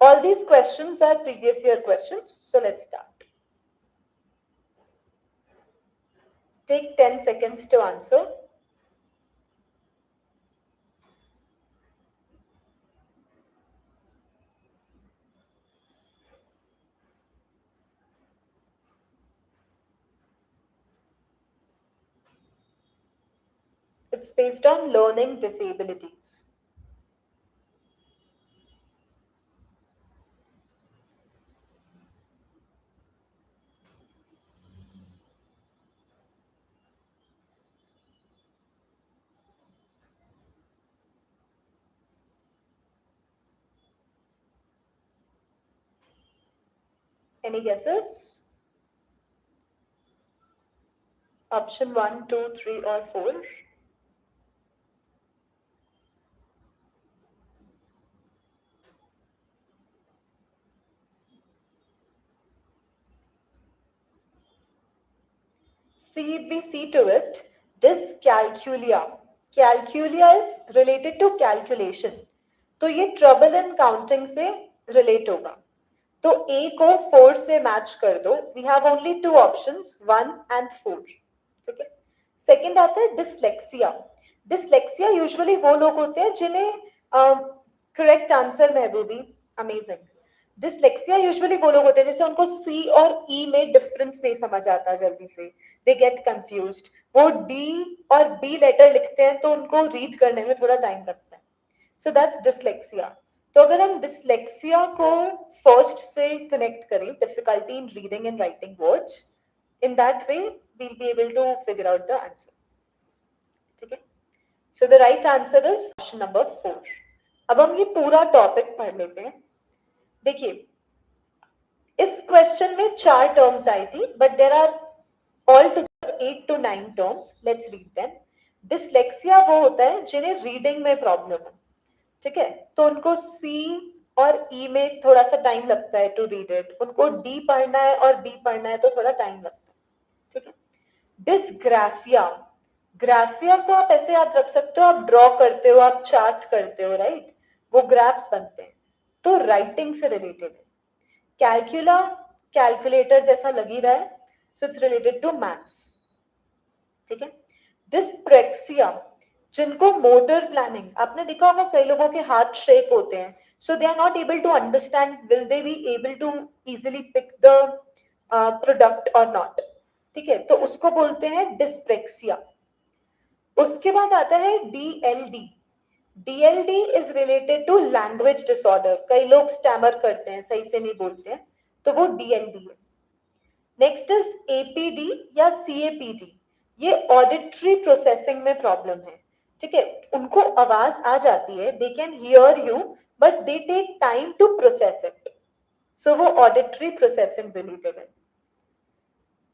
All these questions are previous year questions. So let's start. Take 10 seconds to answer. It's based on learning disabilities. Any guesses? Option 1, 2, 3, or 4? See, if we see to it, dyscalculia. Calculia is related to calculation. तो ये trouble in counting से relate होगा. तो A को 4 से match कर दो. We have only 2 options, 1 and 4. ठीक है. सेकेंड आता है डिसलेक्सिया. डिसलेक्सिया यूजुअली वो लोग होते हैं जिन्हें correct answer Mehboobi, amazing. Dyslexia usually वो लोग होते हैं जैसे उनको सी और ई में डिफरेंस नहीं समझ आता जल्दी से. They get confused. वो डी और बी लेटर लिखते हैं तो उनको रीड करने में थोड़ा टाइम लगता है. So that's dyslexia. तो अगर हम डिसलेक्सिया को फर्स्ट से कनेक्ट करें, difficulty in reading and writing words, in that way we'll be able to figure out the answer. ठीक है. So the right answer is option number 4. अब हम ये पूरा टॉपिक पढ़ लेते हैं. देखिए, इस क्वेश्चन में 4 टर्म्स आई थी, but there are all together 8 to 9 terms. Let's read them. Dyslexia वो होता है जिन्हें रीडिंग में प्रॉब्लम है. ठीक है. तो उनको सी और ई में थोड़ा सा टाइम लगता है टू रीड इट. उनको डी पढ़ना है और बी पढ़ना है तो थोड़ा टाइम लगता है. ठीक है. डिसग्राफिया. ग्राफिया को आप ऐसे याद रख सकते हो, आप ड्रॉ करते हो, आप चार्ट करते हो, राइट. वो ग्राफ्स बनते हैं. तो राइटिंग से रिलेटेड है. कैलकुला कैलकुलेटर जैसा लग ही रहा है, so it's related to maths. ठीक है. डिस्प्रेक्सिया, जिनको मोटर प्लानिंग, आपने देखा होगा कई लोगों के हाथ शेक होते हैं, so they are not able to understand will they be able to easily pick the product और नॉट. ठीक है. तो उसको बोलते हैं डिस्प्रेक्सिया. उसके बाद आता है DLD. DLD is related to language disorder. कई लोग स्टैमर करते हैं, सही से नहीं बोलते हैं, तो वो डीएलडी है. नेक्स्ट इज एपीडी या सीएपीडी. ये ऑडिटरी प्रोसेसिंग में प्रॉब्लम है. ठीक है. उनको आवाज आ जाती है, they can hear you, but they take time to process it. So वो ऑडिटरी प्रोसेसिंग रिलेटेड है.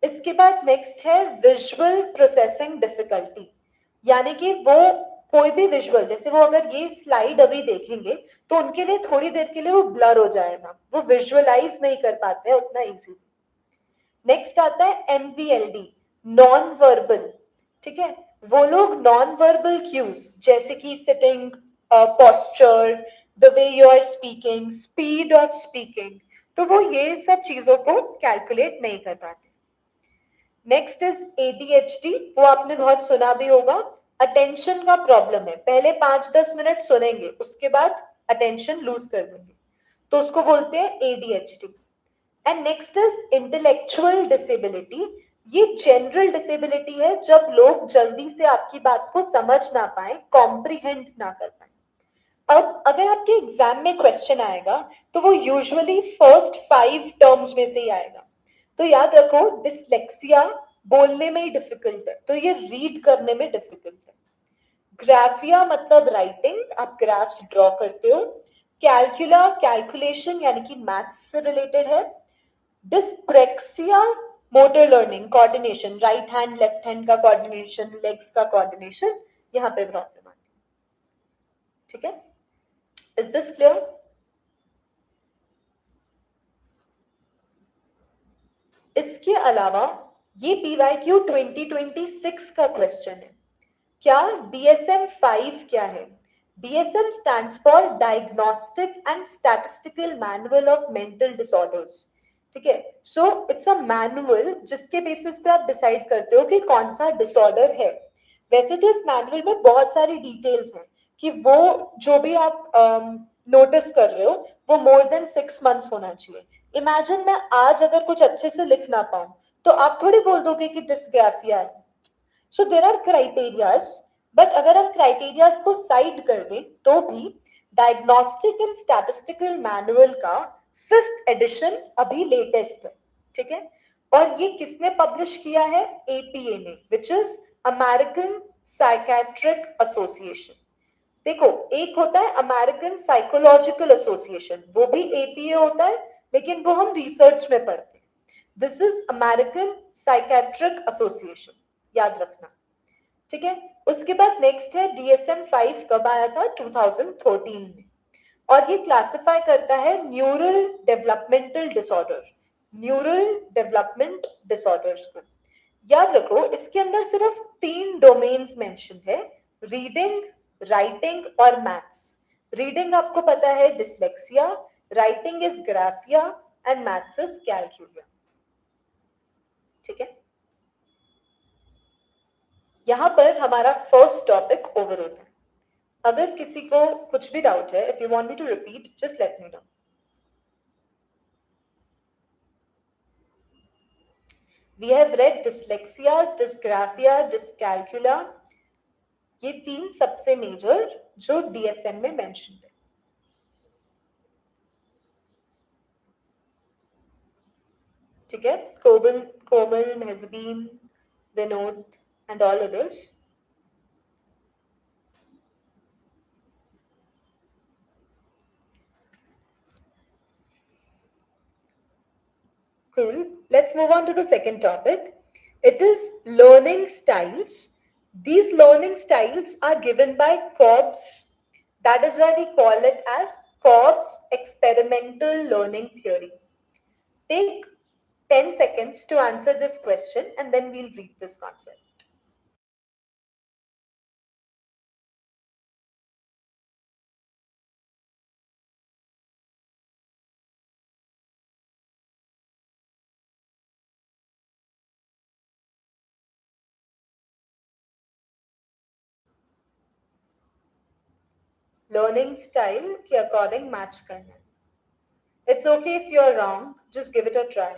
इसके बाद नेक्स्ट है विजुअल प्रोसेसिंग डिफिकल्टी. यानी कि वो कोई भी विजुअल, जैसे वो अगर ये स्लाइड अभी देखेंगे तो उनके लिए थोड़ी देर के लिए वो ब्लर हो जाएगा, वो विजुअलाइज नहीं कर पाते हैं उतना इजी. नेक्स्ट आता है एनवीएलडी, नॉन वर्बल. ठीक है. वो लोग नॉन वर्बल क्यूज जैसे कि sitting, posture, the way you are speaking, speed of speaking, तो वो ये सब चीजों को कैलकुलेट नहीं कर पाते. Next is ADHD. वो आपने बहुत सुना भी होगा. अटेंशन का प्रॉब्लम है. पहले 5-10 मिनट सुनेंगे, उसके बाद अटेंशन लूज कर देंगे, तो उसको बोलते हैं ADHD. And next is intellectual disability. ये जनरल डिसेबिलिटी है जब लोग जल्दी से आपकी बात को समझ ना पाए, कॉम्प्रिहेंड ना कर पाए. अब अगर आपके एग्जाम में क्वेश्चन आएगा तो वो यूजुअली फर्स्ट 5 टर्म्स में से ही आएगा. तो याद रखो, डिसलेक्सिया बोलने में ही डिफिकल्ट है, तो ये रीड करने में डिफिकल्ट है. ग्राफिया मतलब राइटिंग, आप ग्राफ्स ड्रॉ करते हो. कैलकुला कैलकुलेशन यानी कि मैथ्स से रिलेटेड है. Dyspraxia motor learning, coordination, right hand left hand का कोऑर्डिनेशन, लेग्स का कोऑर्डिनेशन, यहाँ पे प्रॉब्लम आती है. ठीक है. Is this clear? इसके अलावा ये PYQ 2026 का क्वेश्चन है. क्या DSM 5 क्या है? DSM stands for Diagnostic and Statistical Manual of Mental Disorders. ठीक है, सो इट्स अ मैनुअल जिसके बेसिस पे आप डिसाइड करते हो कि कौन सा डिसऑर्डर है. वैसे तो इस मैनुअल में बहुत सारी डिटेल्स हैं कि वो जो भी आप नोटिस कर रहे हो वो मोर देन 6 मंथ्स होना चाहिए. इमेजिन मैं आज अगर कुछ अच्छे से लिख ना पाऊं तो आप थोड़ी बोल दोगे कि डिस्ग्राफिया है. सो देर आर क्राइटेरियाज, बट अगर हम क्राइटेरियाज को साइड कर दें तो भी डायग्नोस्टिक एंड स्टैटिस्टिकल मैनुअल का 5th एडिशन अभी लेटेस्ट है. ठीक है, और ये किसने पब्लिश किया है? एपीए ने, which is American psychiatric association. देखो, एक होता है अमेरिकन साइकोलॉजिकल एसोसिएशन, वो भी एपीए होता है लेकिन वो हम रिसर्च में पढ़ते हैं. This is American psychiatric association, याद रखना. ठीक है, उसके बाद नेक्स्ट है डीएसएम 5. कब आया था? 2013 में. और ये क्लासिफाई करता है neural developmental disorder, neural development disorders को. याद रखो, इसके अंदर सिर्फ 3 डोमेन्स मेंशन है: रीडिंग, राइटिंग और मैथ्स. रीडिंग आपको पता है dyslexia, writing is graphia and maths is calculia. ठीक है, यहां पर हमारा फर्स्ट टॉपिक ओवर होता है. अगर किसी को कुछ भी डाउट है, if you want me to repeat, just let me know. We have read dyslexia, dysgraphia, dyscalculia. ये 3 सबसे मेजर जो डीएसएम में मेंशन है. ठीक है, Komal, Mehjabeen, Vinod and all others. Cool. Let's move on to the second topic. It is learning styles. These learning styles are given by Cobb's. That is why we call it as Cobb's experimental learning theory. Take 10 seconds to answer this question and then we'll read this concept. Learning style के according match करना. It's okay if you're wrong, just give it a try.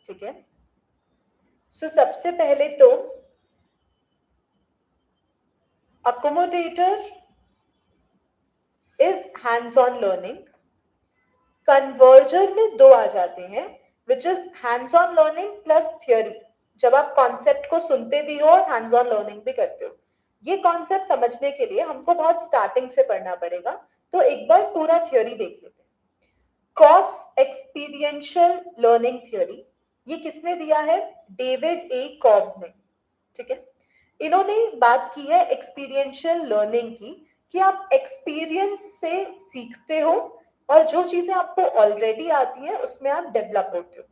ठीक है, सो सबसे पहले तो accommodator is hands-on learning. कन्वर्जर में 2 आ जाते हैं, which is hands on learning plus theory. जब आप कॉन्सेप्ट को सुनते भी हो और हैंड्स ऑन लर्निंग भी करते हो. ये कॉन्सेप्ट समझने के लिए हमको बहुत स्टार्टिंग से पढ़ना पड़ेगा, तो एक बार पूरा थियोरी देख लेते हैं. कॉब्स एक्सपीरियंशियल लर्निंग थ्योरी, ये किसने दिया है? डेविड ए कॉब ने. ठीक है, इन्होंने बात की है एक्सपीरियंशियल लर्निंग की, कि आप एक्सपीरियंस से सीखते हो और जो चीजें आपको ऑलरेडी आती हैं उसमें आप डेवलप होते हो.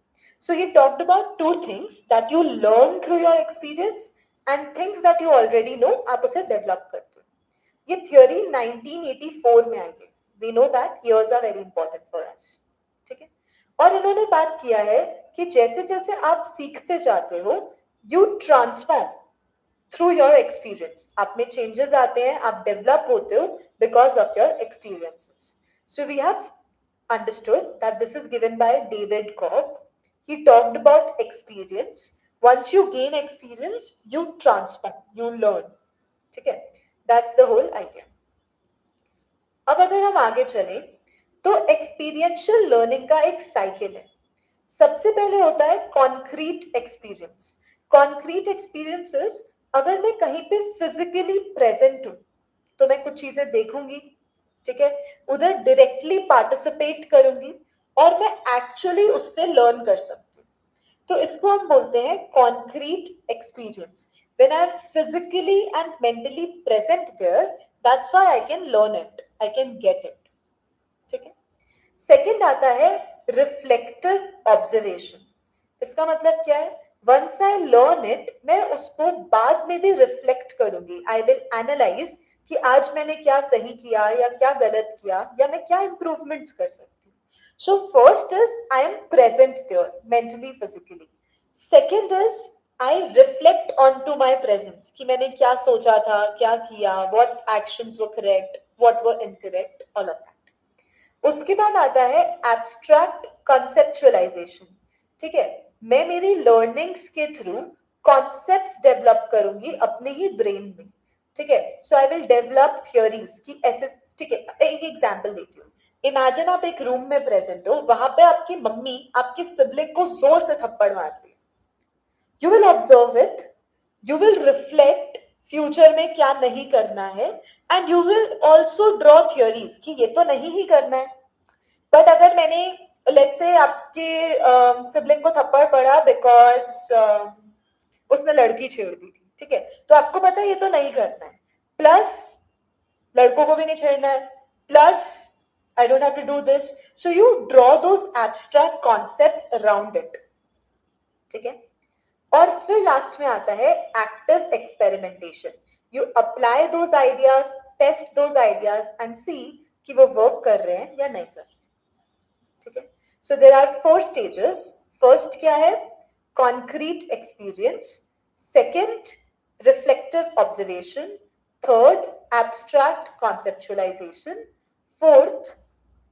So he talked about 2 things, that you learn through your experience and things that you already know, आप उसे डेवलप करते हो. ये थ्योरी 1984 में आई है. We know that years are very important for us. ठीक है, और इन्होंने बात किया है कि जैसे जैसे आप सीखते जाते हो, you transform through your experience. आप में चेंजेस आते हैं, आप डेवलप होते हो because of your experiences. So we have understood that this is given by David Cobb. He talked about experience. Once you gain experience, you transform, you learn. ठीक है, that's the whole idea. अब अगर हम आगे चले तो experiential learning का एक साइकिल है. सबसे पहले होता है कॉन्क्रीट एक्सपीरियंस. कॉन्क्रीट एक्सपीरियंसेस, अगर मैं कहीं पे फिजिकली प्रेजेंट हूं तो मैं कुछ चीजें देखूंगी. ठीक है, उधर डायरेक्टली पार्टिसिपेट करूंगी और मैं एक्चुअली उससे लर्न कर सकती हूँ. तो इसको हम बोलते हैं concrete experience. When I am physically and mentally present there, that's why I can learn it, I can get it. ठीक है. सेकेंड आता है रिफ्लेक्टिव ऑब्जर्वेशन. इसका मतलब क्या है? वंस आई लर्न इट, मैं उसको बाद में भी रिफ्लेक्ट करूंगी. आई विल एनालाइज कि आज मैंने क्या सही किया या क्या गलत किया या मैं क्या इंप्रूवमेंट्स कर सकती हूँ. So first is I am present there mentally physically. Second is I reflect on to my presence कि मैंने क्या सोचा था, क्या किया, what actions were correct, what were incorrect, all of that. उसके बाद आता है एब्स्ट्रैक्ट कंसेप्चुअलाइजेशन. ठीक है. मैं मेरी लर्निंग्स के थ्रू कॉन्सेप्ट्स डेवलप करूंगी अपने ही ब्रेन में. ठीक है. सो आई विल डेवलप थियोरीज की ऐसे. ठीक है. एक एग्जांपल देती हूँ. इमेजिन आप एक रूम में प्रेजेंट हो, वहां पे आपकी मम्मी आपके सिबलिंग को जोर से थप्पड़ मार रही है. You will observe it, you will reflect future में क्या नहीं करना है, and you will also draw theories कि ये तो नहीं ही करना है. बट अगर मैंने लेट्स से आपके सिबलिंग को थप्पड़ पड़ा बिकॉज उसने लड़की छेड़ दी थी. ठीक है. तो आपको पता है ये तो नहीं करना है, प्लस लड़कों को भी नहीं छेड़ना है, plus I don't have to do this. So you draw those abstract concepts around it. ठीक है. और फिर लास्ट में आता है active experimentation. You apply those ideas, test those ideas and see कि वो वर्क कर रहे हैं या नहीं कर रहे. ठीक है. So there are 4 stages. First क्या है? Concrete experience. Second reflective observation. Third abstract conceptualization. Fourth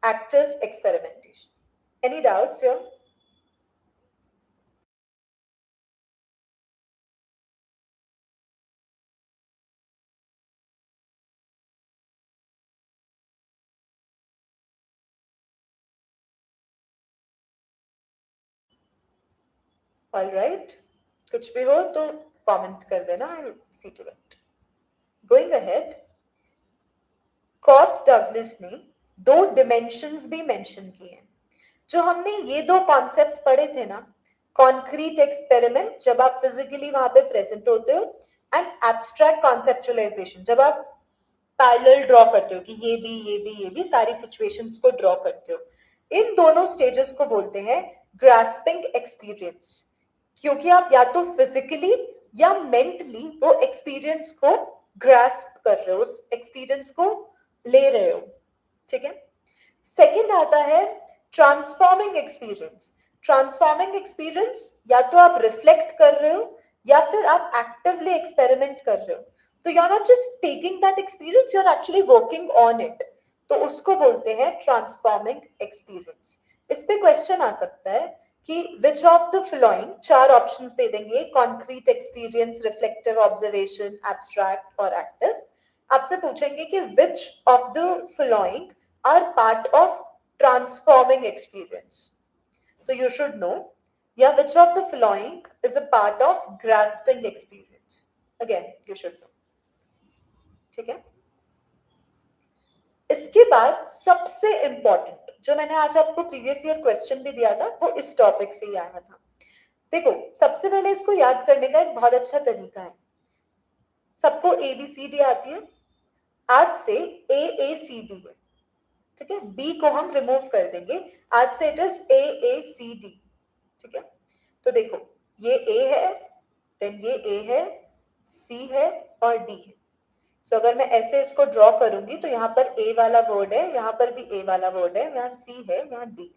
active experimentation. Any doubts here? All right. कुछ भी हो तो कमेंट कर देना. I see to it. Going ahead, Kolb Douglas ने 2 डिमेंशंस भी मेंशन किए हैं. जो हमने ये 2 कॉन्सेप्ट्स पढ़े थे ना, कॉन्क्रीट एक्सपेरिमेंट जब आप फिजिकली वहां पे प्रेजेंट होते हो, एंड एब्स्ट्रैक्ट कॉन्सेप्चुअलाइजेशन जब आप पैरेलल ड्रॉ करते हो कि ये भी सारी सिचुएशंस को ड्रॉ करते हो. इन दोनों स्टेजेस को बोलते हैं ग्रास्पिंग एक्सपीरियंस. क्योंकि आप या तो फिजिकली या मेंटली वो एक्सपीरियंस को ग्रास्प कर रहे हो, उस एक्सपीरियंस को ले रहे हो. ठीक है. सेकेंड आता है ट्रांसफॉर्मिंग एक्सपीरियंस. ट्रांसफॉर्मिंग एक्सपीरियंस या तो आप रिफ्लेक्ट कर रहे हो या फिर आप एक्टिवली एक्सपेरिमेंट कर रहे हो. तो you are not just taking that experience, you are actually working on it. तो उसको बोलते हैं ट्रांसफॉर्मिंग एक्सपीरियंस. इस पे क्वेश्चन आ सकता है कि which of the following, 4 options दे देंगे, concrete experience, reflective observation, abstract और एक्टिव. आपसे पूछेंगे कि which of the following are part of transforming experience. So you should know, yeah, which of the following is a part of grasping experience. Again, you should know. ठीक है. इसके बाद सबसे important जो मैंने आज आपको प्रीवियस ईयर क्वेश्चन भी दिया था वो इस टॉपिक से ही आया था. देखो, सबसे पहले इसको याद करने का एक बहुत अच्छा तरीका है. सबको ABCD आती है. आज से AACD है. ठीक है. बी को हम रिमूव कर देंगे. आज से इट इज AACD. ठीक है. तो देखो, ये A है, देन ये A है, C है और D है. सो अगर मैं ऐसे इसको ड्रॉ करूंगी तो यहाँ पर A वाला वर्ड है, यहाँ पर भी A वाला वर्ड है, यहाँ C है, यहाँ D.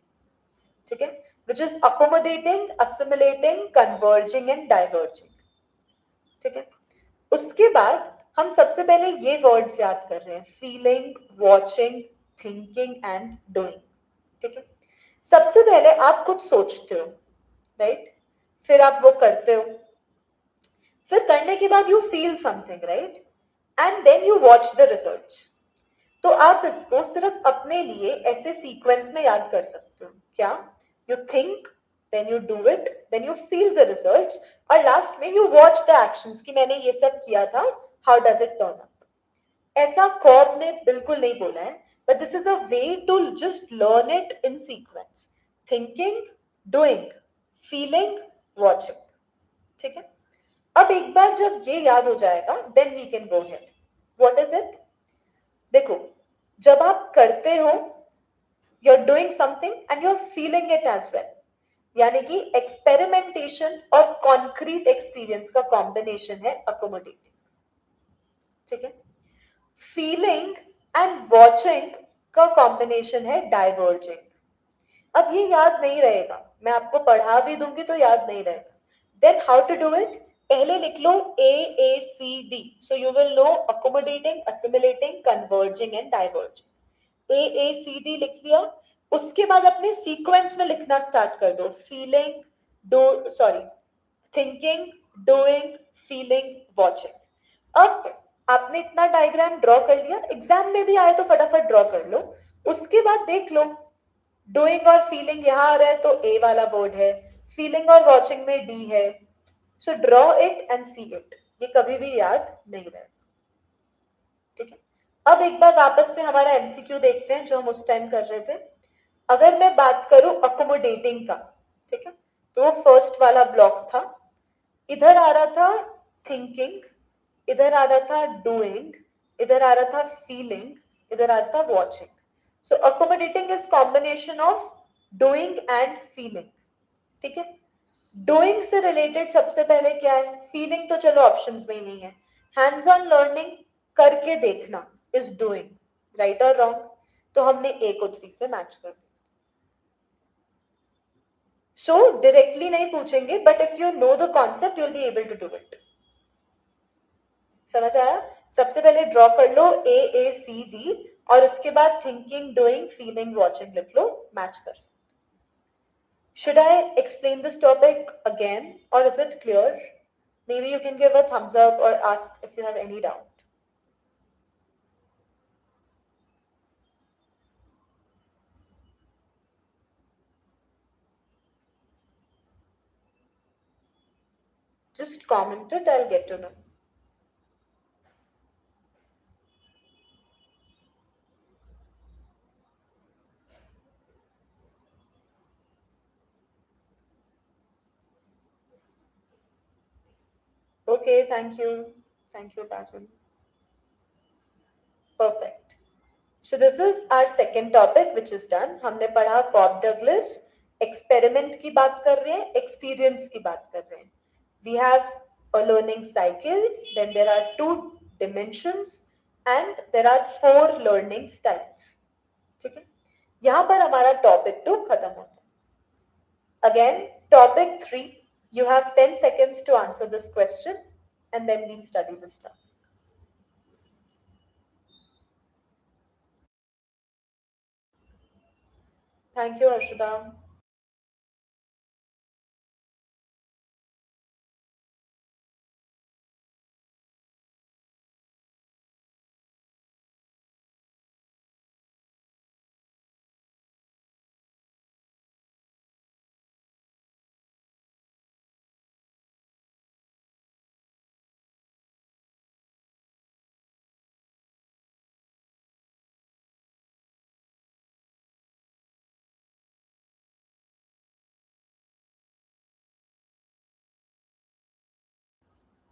ठीक है. Which is accommodating, assimilating, converging and diverging. ठीक है. उसके बाद हम सबसे पहले ये वर्ड्स याद कर रहे हैं, feeling, watching, thinking and doing. ठीक है. सबसे पहले आप कुछ सोचते हो, राइट? फिर आप वो करते हो, फिर करने के बाद you feel something, right? And then you watch the results. तो आप इसको सिर्फ अपने लिए ऐसे सीक्वेंस में याद कर सकते हो. क्या? You think, then you do it, then you feel the results, और लास्ट में यू वॉच द एक्शंस कि मैंने ये सब किया था, how does it turn up. ऐसा कॉब ने बिल्कुल नहीं बोला है, but this is a way to just learn it in sequence. Thinking, doing, feeling, watching. ठीक है, अब एक बार जब ये याद हो जाएगा then we can go ahead. What is it? देखो, जब आप करते हो, you are doing something and you are feeling it as well, यानी कि एक्सपेरिमेंटेशन और कॉन्क्रीट एक्सपीरियंस का कॉम्बिनेशन है अकोमोडेटिंग। ठीक है, फीलिंग एंड वॉचिंग का कॉम्बिनेशन है डाइवर्जिंग। अब ये याद नहीं रहेगा, मैं आपको पढ़ा भी दूंगी तो याद नहीं रहेगा। Then how to do it? पहले लिख लो AACD, so you will know accommodating, assimilating, converging and diverging. AACD लिख लिया, उसके बाद अपने सीक्वेंस में लिखना स्टार्ट कर दो। Feeling, do sorry thinking, doing, feeling, watching. अब आपने इतना डायग्राम ड्रॉ कर लिया, एग्जाम में भी आए तो फटाफट ड्रॉ कर लो। उसके बाद देख लो, डूइंग और फीलिंग यहां आ रहा है तो ए वाला वर्ड है, फीलिंग और वॉचिंग में डी है। So draw it and see it, ये कभी भी याद नहीं रहे। ठीक है, अब एक बार वापस से हमारा एमसीक्यू देखते हैं जो हम उस टाइम कर रहे थे। अगर मैं बात करूं अकोमोडेटिंग का, ठीक है, तो वो फर्स्ट वाला ब्लॉक था। इधर आ रहा था थिंकिंग, इधर आ रहा था डूइंग, इधर आ रहा था फीलिंग, इधर आ रहा था watching. So accommodating is combination of doing and feeling. ठीक है, डूइंग से रिलेटेड सबसे पहले क्या है? फीलिंग तो चलो ऑप्शंस में ही नहीं है। हैंड्स ऑन लर्निंग, करके देखना, इज डूइंग। राइट और रॉन्ग? तो हमने ए को 3 से मैच कर दिया। सो डायरेक्टली नहीं पूछेंगे, but if you know the concept you will be able to do it. समझ आया? सबसे पहले ड्रॉ कर लो AACD और उसके बाद थिंकिंग, डूइंग, फीलिंग, वॉचिंग लिख लो, मैच कर सकते। Should I explain this topic again or is it clear? Maybe you can give a thumbs up or ask if you have any doubt. Just comment it, I'll get to know. Okay, thank you. Thank you, Pajal. Perfect. So this is our second topic which is done. हमने पढ़ा cob Douglas, experiment की बात कर रहे हैं, experience की बात कर रहे हैं. We have a learning cycle, then there are 2 dimensions and there are 4 learning styles. ठीक है, यहां पर हमारा टॉपिक 2 खत्म होता है. Again, topic 3, you have 10 seconds to answer this question and then we'll study this topic. Thank you, Harshada.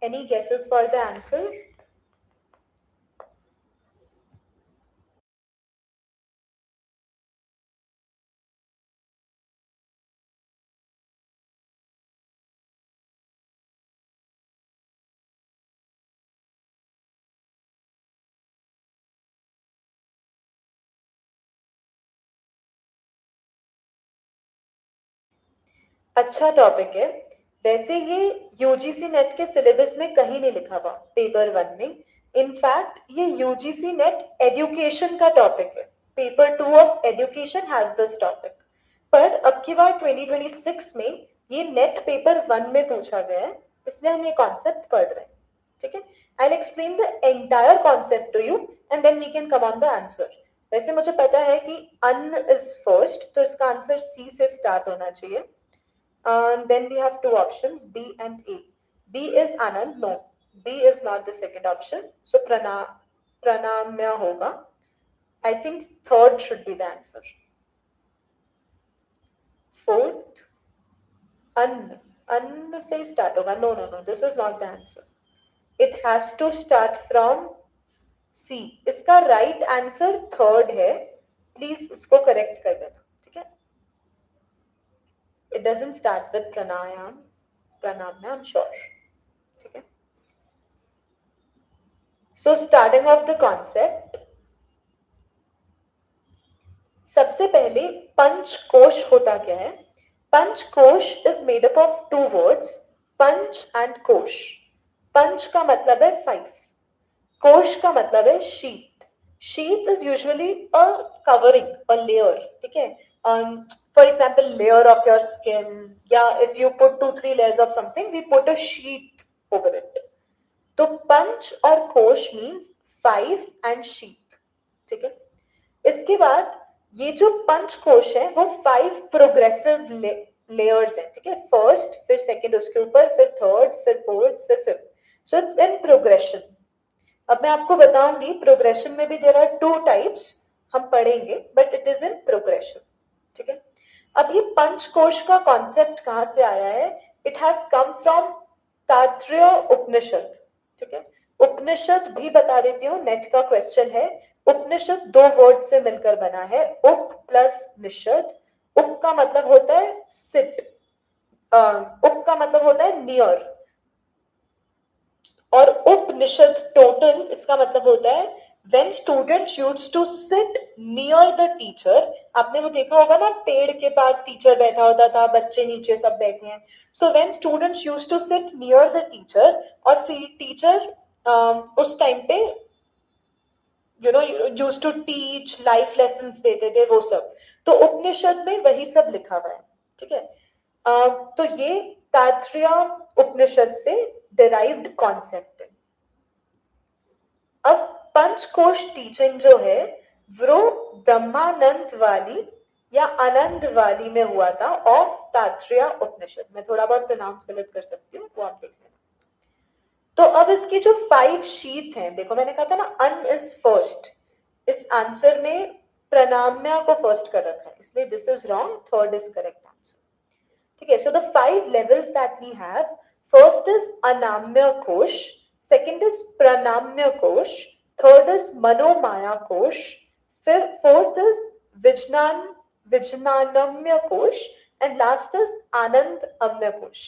Any guesses for the answer? अच्छा topic है। वैसे ये यूजीसी नेट के सिलेबस में कहीं नहीं लिखा हुआ, पेपर 1 में। इनफैक्ट ये यूजीसी नेट एजुकेशन का टॉपिक है। Paper 2 of education has this topic, पर अब की बार 2026 में ये नेट पेपर 1 में पूछा गया है, इसलिए हम ये कॉन्सेप्ट पढ़ रहे हैं. ठीक है, I will explain the entire concept to you and then we can come on the answer. वैसे मुझे पता है कि अन इज फर्स्ट, तो इसका आंसर सी से स्टार्ट होना चाहिए. Then we have 2 options, B and A. B is Anand. No, B is not the second option. So Pranamya hoga. I think third should be the answer. Fourth, An. अन्न से start होगा. No no no, this is not the answer. It has to start from C. इसका right answer third है. Please इसको correct कर देना. ठीक है. It doesn't start with pranayama. Pranayama, I am sure. ठीक है. So starting of the concept, सबसे पहले पंचकोश होता क्या है? Panchakosha is made up of two words, panch and kosh. पंच का मतलब है 5, कोश का मतलब है sheet. Sheet is usually a covering, a layer. ठीक है. For example layer of your skin, या if you put 2-3 layers of something, we put a sheet over it. तो पंच और कोश मीन्स 5 एंड शीट. ठीक है. इसके बाद ये जो पंचकोश है वो 5 प्रोग्रेसिव लेयर्स है. ठीक है. फर्स्ट, फिर सेकंड उसके ऊपर, फिर थर्ड, फिर फोर्थ, फिर fifth. So it's in progression. अब मैं आपको बताऊंगी प्रोग्रेशन में भी देयर आर 2 टाइप्स, हम पढ़ेंगे, but it is in progression. ठीक है. अब ये पंचकोश का कॉन्सेप्ट कहां से आया है? It has come from Taittiriya Upanishad. ठीक है. उपनिषद भी बता देती हूँ, नेट का क्वेश्चन है. उपनिषद 2 वर्ड से मिलकर बना है, उप प्लस निषद. उप का मतलब होता है सिट, उप का मतलब होता है नियर, और उपनिषद टोटल इसका मतलब होता है when students used to sit near the teacher. आपने वो देखा होगा ना, पेड़ के पास टीचर बैठा होता था, बच्चे नीचे सब बैठे हैं. So when students used to sit near the teacher, और फिर टीचर उस टाइम पे used to teach life lessons देते थे, वो सब. तो उपनिषद में वही सब लिखा हुआ है. ठीक है. तो ये तैत्तरीय उपनिषद से डिराइव्ड कॉन्सेप्ट है. अब पंचकोश टीचिंग जो है वो ब्रह्मानंद वाली या आनंद वाली में हुआ था, ऑफ तैत्तरीय उपनिषद. मैं थोड़ा बहुत प्रोनाउंस गलत कर सकती हूँ, वो आप देख लेना. तो अब इसकी जो 5 शीट हैं, देखो मैंने कहा था ना अन इज फर्स्ट. इस आंसर में प्रणाम्या को फर्स्ट कर रखा है, इसलिए this is wrong, third is correct answer. ठीक है. So the 5 levels that we have, first is annamaya kosh, second is प्रणाम्य कोश, थर्ड इज मनोमाया कोश, फिर फोर्थ इज विज्ञानम्य कोश, एंड लास्ट इज आनंद अम्य कोश.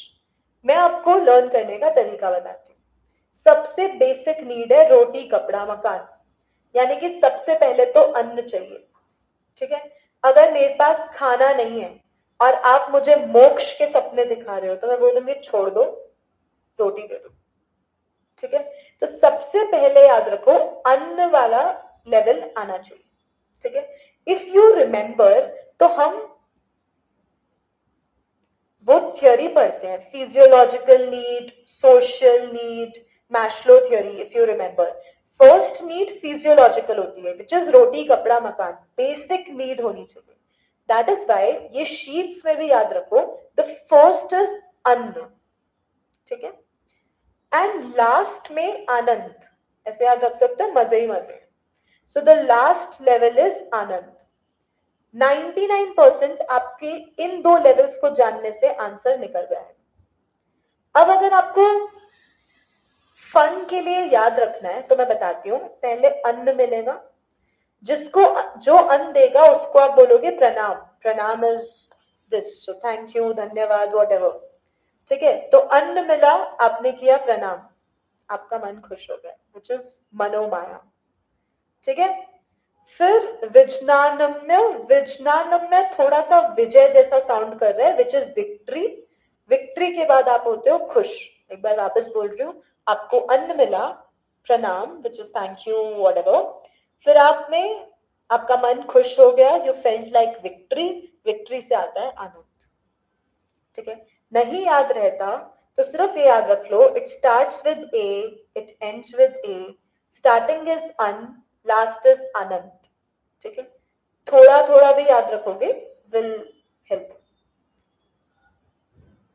मैं आपको लर्न करने का तरीका बताती हूँ. सबसे बेसिक नीड है रोटी कपड़ा मकान, यानी कि सबसे पहले तो अन्न चाहिए. ठीक है. अगर मेरे पास खाना नहीं है और आप मुझे मोक्ष के सपने दिखा रहे हो, तो मैं बोलूंगी छोड़ दो, रोटी दे दो. ठीक है. तो सबसे पहले याद रखो अन्न वाला लेवल आना चाहिए. ठीक है. इफ यू रिमेंबर, तो हम वो थियोरी पढ़ते हैं, physiological need, social need, Maslow theory. If you remember, first need physiological होती है, विच इज रोटी कपड़ा मकान, बेसिक नीड होनी चाहिए. दैट इज वाई ये शीट्स में भी याद रखो, द फर्स्ट इज अन्न. ठीक है. एंड लास्ट में आनंद, ऐसे याद रख सकते हो, मजे ही मजे. So the last level is anand. 99% आपके इन 2 लेवल्स को जानने से आंसर निकल जाएगा. अब अगर आपको फन के लिए याद रखना है तो मैं बताती हूँ. पहले अन्न मिलेगा, जिसको जो अन्न देगा उसको आप बोलोगे प्रणाम. प्रणाम is this, so thank you, धन्यवाद, व्हाटएवर. ठीक है. तो अन्न मिला, आपने किया प्रणाम, आपका मन खुश हो गया, विच इज मनोमाया. ठीक है. फिर विज्ञानम्य. विज्ञानम्य थोड़ा सा विजय जैसा साउंड कर रहा है, विच इज विक्ट्री. विक्ट्री के बाद आप होते हो खुश. एक बार वापस बोल रही हूँ, आपको अन्न मिला, प्रणाम, which is thank you, whatever. फिर आपका मन खुश हो गया, you felt like victory. Victory से आता है आनंद. ठीक है. नहीं याद रहता तो सिर्फ ये याद रख लो, it starts with A, it ends with A, starting is ann, last is anand. ठीक है. थोड़ा थोड़ा भी याद रखोगे विल हेल्प.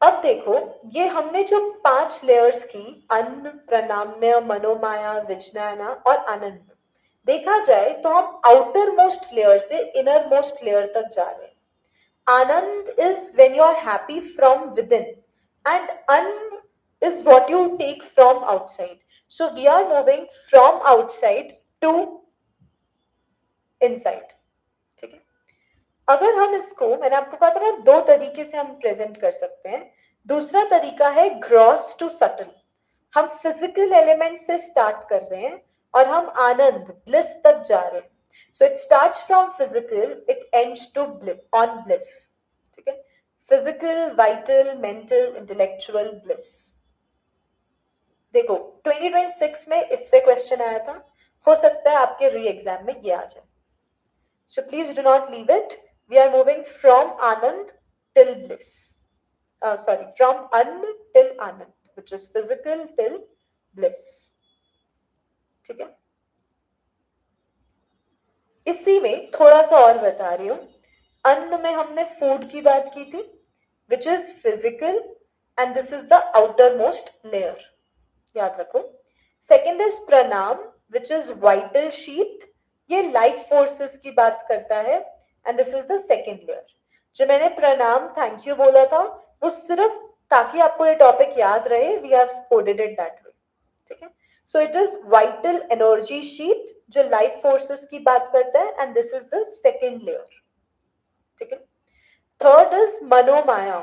अब देखो, ये हमने जो 5 लेयर्स की, अन्न, प्रणाम्य, मनोमाया, विज्ञाना और आनंद, देखा जाए तो हम आउटर मोस्ट लेयर से इनर मोस्ट लेयर तक जा रहे हैं. Anand is when you are happy from within. and un is what you take from outside. So we are moving from outside to inside. ठीक है? अगर हम इसको, मैंने आपको कहा था ना, दो तरीके से हम प्रेजेंट कर सकते हैं. दूसरा तरीका है ग्रॉस टू सटल. हम फिजिकल एलिमेंट से स्टार्ट कर रहे हैं और हम आनंद ब्लिस तक जा रहे हैं. So it starts from physical, it ends to on bliss. ठीक है? Physical, vital, mental, intellectual bliss. देखो 2026 में इस पे क्वेश्चन आया था, हो सकता है आपके री एग्जाम में ये आ जाए. So please do not leave it. We are moving from Anand till bliss. Sorry, from An till Anand, which is physical till bliss. ठीक है? इसी में थोड़ा सा और बता रही हूं. अन्न में हमने फूड की बात की थी, which is physical, and this is the outermost layer. याद रखो. सेकेंड इज प्रणाम, विच इज वाइटल शीट. ये लाइफ फोर्सेस की बात करता है, and this is the second layer. जो मैंने प्रणाम थैंक यू बोला था, वो सिर्फ ताकि आपको ये टॉपिक याद रहे, we have coded it that way. ठीक है? So it is vital energy sheet जो लाइफ फोर्सेस की बात करता है, and this is the second layer. ठीक है? Third is मनोमाया.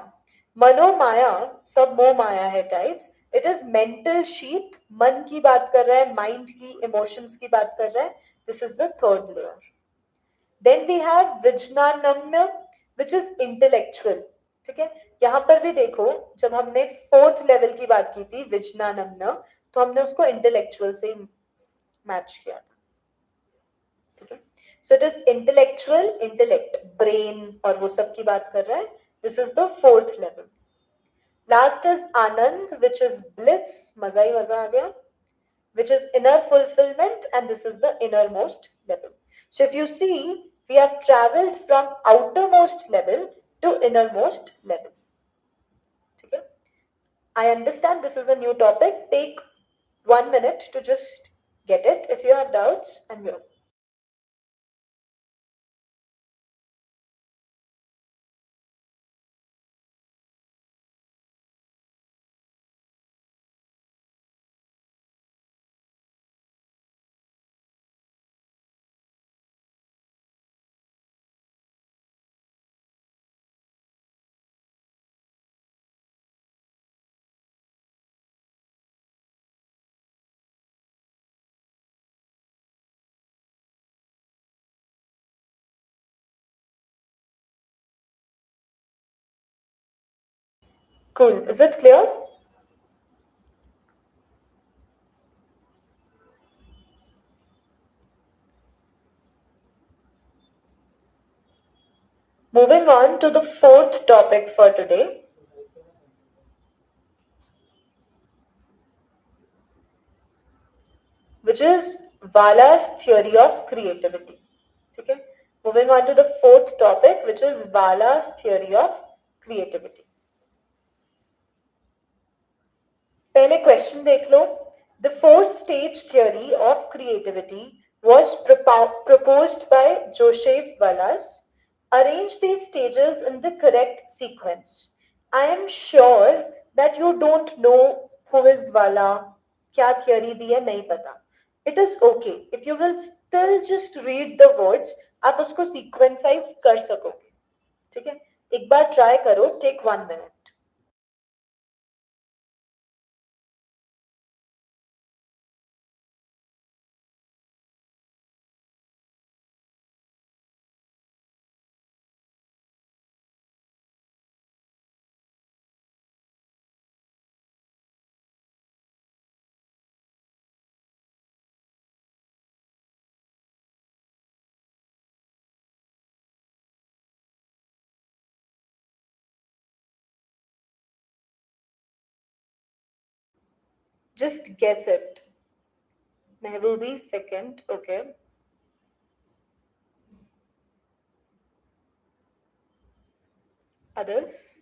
मनोमाया सब मोह माया है types. It is mental sheet, मन की बात कर रहा है, माइंड की, इमोशंस की बात कर रहा है. This is the third layer. Then we have vigyanamaya, which is intellectual. ठीक है? यहां पर भी देखो, जब हमने फोर्थ लेवल की बात की थी विज्ञानम्य, तो हमने उसको इंटेलेक्चुअल से मैच किया था. ठीक है? So it is intellectual, intellect, brain और वो सब की बात कर रहा है. This is the fourth level. Last is Anand, which is bliss, मजा ही मजा आ गया, which is inner fulfillment, and this is the innermost level. So if you see, we have traveled from outermost level to innermost level. ठीक है? I understand this is a new topic. Take 1 minute to just get it. If you have doubts, I'm here. Cool. Is it clear? Moving on to the fourth topic for today, which is Vala's theory of creativity. ठीक है? Moving on to the fourth topic, which is Vala's theory of creativity. पहले question देख लो. The four-stage theory of creativity was proposed by Joseph Wallace. Arrange these stages in the correct sequence. I am sure that you don't know who is Walla, क्या theory दी है नहीं पता. It is okay if you will still just read the words. आप उसको sequencize कर सकोगे. ठीक है? एक बार try करो. Take 1 minute. Just guess it. Mehboobi second, okay. Others?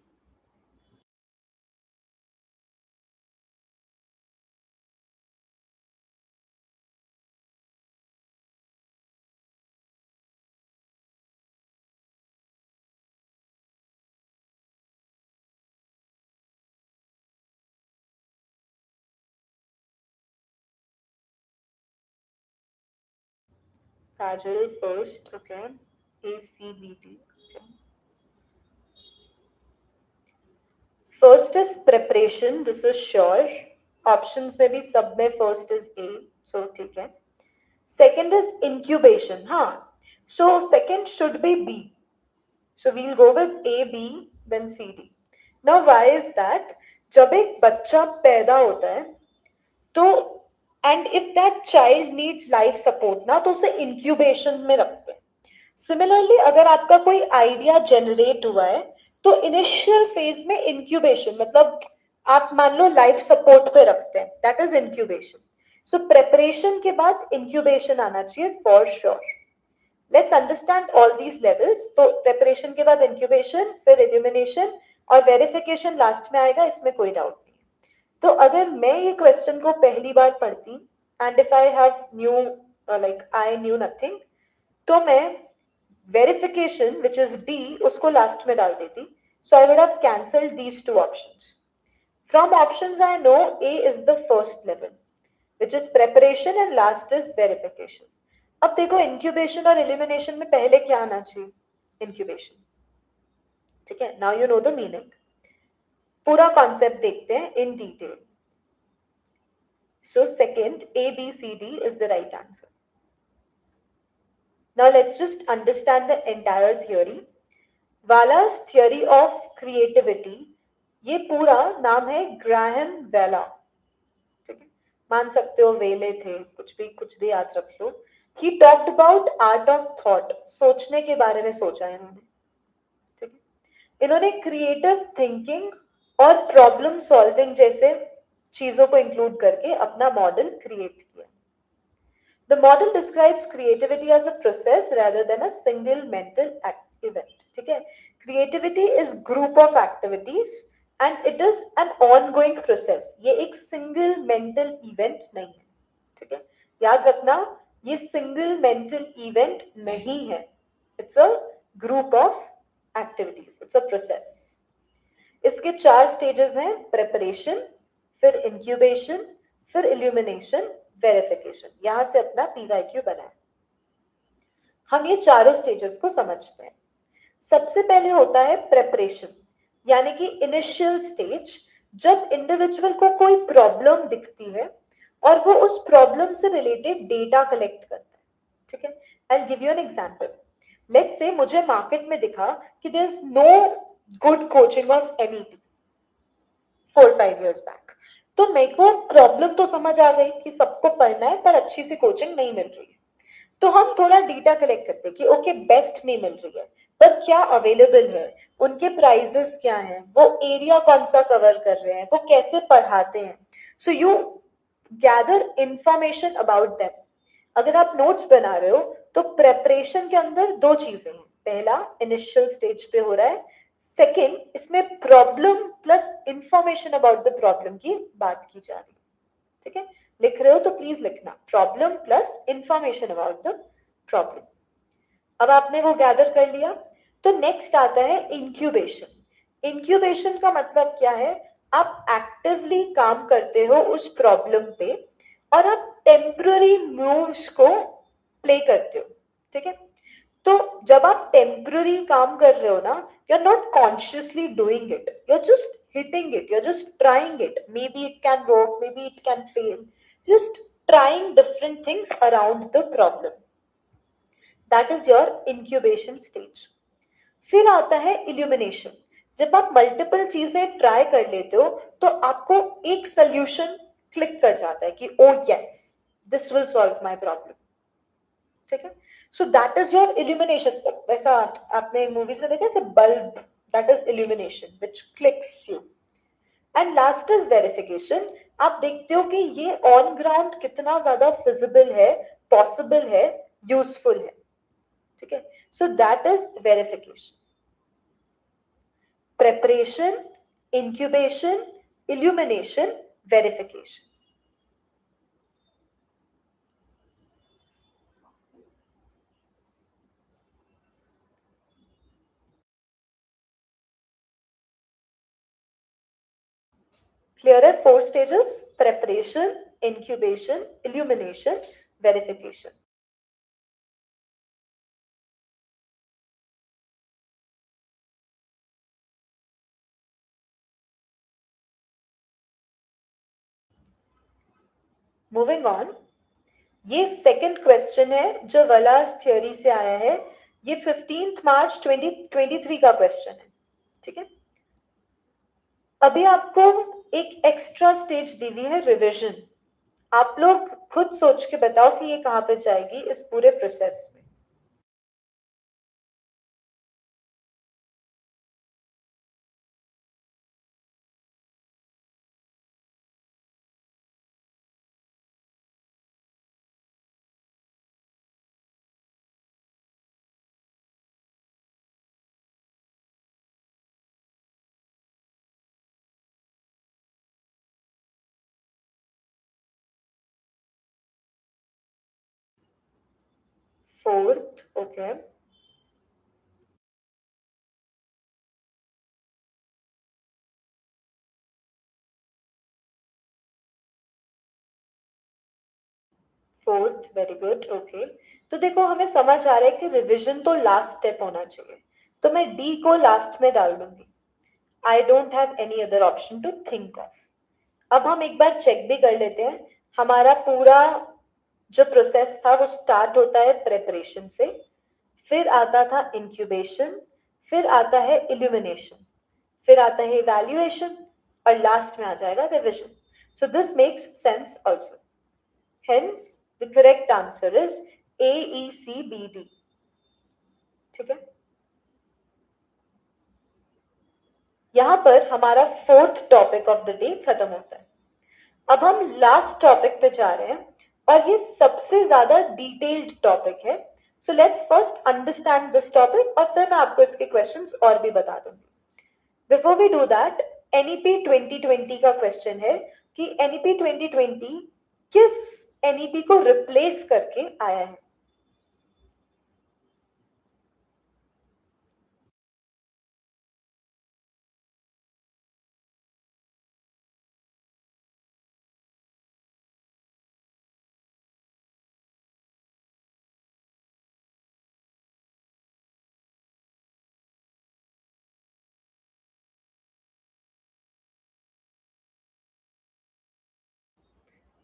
Kajal first, okay. ACBT. Okay. First is preparation, this is sure. Options में भी सब में first is A, so ठीक है. Second is incubation, हाँ. So second should be B. So we'll go with A, B, then C, D. Now why is that? जब एक बच्चा पैदा होता है तो and if that child needs life support ना तो उसे इंक्यूबेशन में रखते हैं. सिमिलरली अगर आपका कोई आइडिया जनरेट हुआ है तो इनिशियल फेज में इंक्यूबेशन मतलब आप मान लो लाइफ सपोर्ट पे रखते हैं, that is incubation. So preparation के बाद इंक्यूबेशन आना चाहिए for sure. Let's understand all these levels. तो प्रेपरेशन के बाद इंक्यूबेशन, फिर इल्यूमिनेशन और वेरिफिकेशन लास्ट में आएगा, इसमें कोई डाउट नहीं. तो अगर मैं ये क्वेश्चन को पहली बार पढ़ती and if I have knew like I knew nothing, तो मैं वेरिफिकेशन विच इज डी उसको लास्ट में डाल देती. So I would have cancelled these two options. From options I know A is the first level which is preparation and last is verification. अब देखो incubation और elimination में पहले क्या आना चाहिए? इंक्यूबेशन. ठीक है, now you know the meaning. पूरा कॉन्सेप्ट देखते हैं in detail. So second A, B, C, D is the right answer. Now let's just understand the entire theory. Wallace theory of creativity, ये पूरा नाम है ग्राहम वेला. ठीक है, मान सकते हो वेले थे, कुछ भी याद रख लो. He talked about art of thought, सोचने के बारे में सोचा है इन्होंने. ठीक है, इन्होंने क्रिएटिव थिंकिंग और प्रॉब्लम सॉल्विंग जैसे चीजों को इंक्लूड करके अपना मॉडल क्रिएट किया. The model describes creativity as a process rather than a single mental event. ठीक है, creativity is group of activities and it is an ongoing process. ये एक single mental event नहीं है. ठीक है, याद रखना ये single mental event नहीं है. It's a group of activities. It's a process. इसके 4 स्टेजेस हैं. प्रेपरेशन, फिर इंक्यूबेशन, फिर इल्यूमिनेशन, वेरिफिकेशन. यहां से अपना PYQ बना है. हम ये चारों स्टेजेस को समझते हैं. सबसे पहले होता है प्रेपरेशन, यानी कि इनिशियल स्टेज, जब इंडिविजुअल को कोई प्रॉब्लम दिखती है और वो उस प्रॉब्लम से रिलेटेड डेटा कलेक्ट करता है. ठीक है, I will give you an example. Let's say मुझे मार्केट में दिखा कि there is no good coaching of NET 4-5 years back. तो मेरे को प्रॉब्लम तो समझ आ गई कि सबको पढ़ना है पर अच्छी सी कोचिंग नहीं मिल रही है. तो हम थोड़ा डेटा कलेक्ट करते हैं कि ओके बेस्ट नहीं मिल रही है पर क्या अवेलेबल है, उनके प्राइजेस क्या हैं, वो एरिया कौन सा कवर कर रहे हैं, वो कैसे पढ़ाते हैं. So you gather information about them. अगर आप नोट्स बना रहे हो तो प्रेपरेशन के अंदर 2 चीजें हैं. पहला इनिशियल स्टेज पे हो रहा है. सेकेंड, इसमें problem plus information about the problem की बात की जा रही है. ठीक है, लिख रहे हो तो प्लीज लिखना problem plus information about the problem. अब आपने वो गैदर कर लिया. तो नेक्स्ट आता है इंक्यूबेशन. इंक्यूबेशन का मतलब क्या है? आप एक्टिवली काम करते हो उस प्रॉब्लम पे और आप टेम्पररी मूव्स को प्ले करते हो. ठीक है, तो जब आप टेम्पररी काम कर रहे हो ना, you are not consciously doing it, you are just hitting it, you're just trying it. Maybe it can work, maybe it can fail. Just trying different things around the problem. That is your incubation stage. फिर आता है illumination. जब आप multiple चीजें try कर लेते हो तो आपको एक सोल्यूशन क्लिक कर जाता है कि ओ yes this will solve my problem. ठीक है, so that is your illumination. वैसा आपने मूवीज में देखा है bulb, that is illumination which clicks you. And last is verification. आप देखते हो कि ये ऑन ग्राउंड कितना ज्यादा फिजिबल है, पॉसिबल है, यूजफुल है. ठीक है, so that is verification. Preparation, incubation, illumination, verification. Clear है? 4 stages: preparation, incubation, illumination, verification. Moving on, ये सेकंड क्वेश्चन है जो वलास थ्योरी से आया है। ये 15 मार्च 2023 का क्वेश्चन है। ठीक है, अभी आपको एक एक्स्ट्रा स्टेज दी हुई है, रिवीजन। आप लोग खुद सोच के बताओ कि ये कहां पे जाएगी इस पूरे प्रोसेस में। Fourth, okay. Fourth, very good, okay. तो देखो, हमें समझ आ रहा है कि रिवीजन तो लास्ट स्टेप होना चाहिए, तो मैं डी को लास्ट में डाल दूंगी। I don't have any other option to think of. अब हम एक बार चेक भी कर लेते हैं। हमारा पूरा जो प्रोसेस था वो स्टार्ट होता है प्रेपरेशन से, फिर आता था इंक्यूबेशन, फिर आता है इल्यूमिनेशन, फिर आता है इवैल्यूएशन, और लास्ट में आ जाएगा revision. So this makes sense also. Hence, the correct answer is A, E, C, B, D. ठीक है, यहां पर हमारा fourth topic of the day खत्म होता है। अब हम लास्ट टॉपिक पे जा रहे हैं, और ये सबसे ज्यादा डिटेल्ड टॉपिक है। So let's first understand this topic, और फिर मैं आपको इसके क्वेश्चंस और भी बता दूंगी। Before we do that, NEP 2020 का क्वेश्चन है कि एनईपी 2020 किस एनईपी को रिप्लेस करके आया है।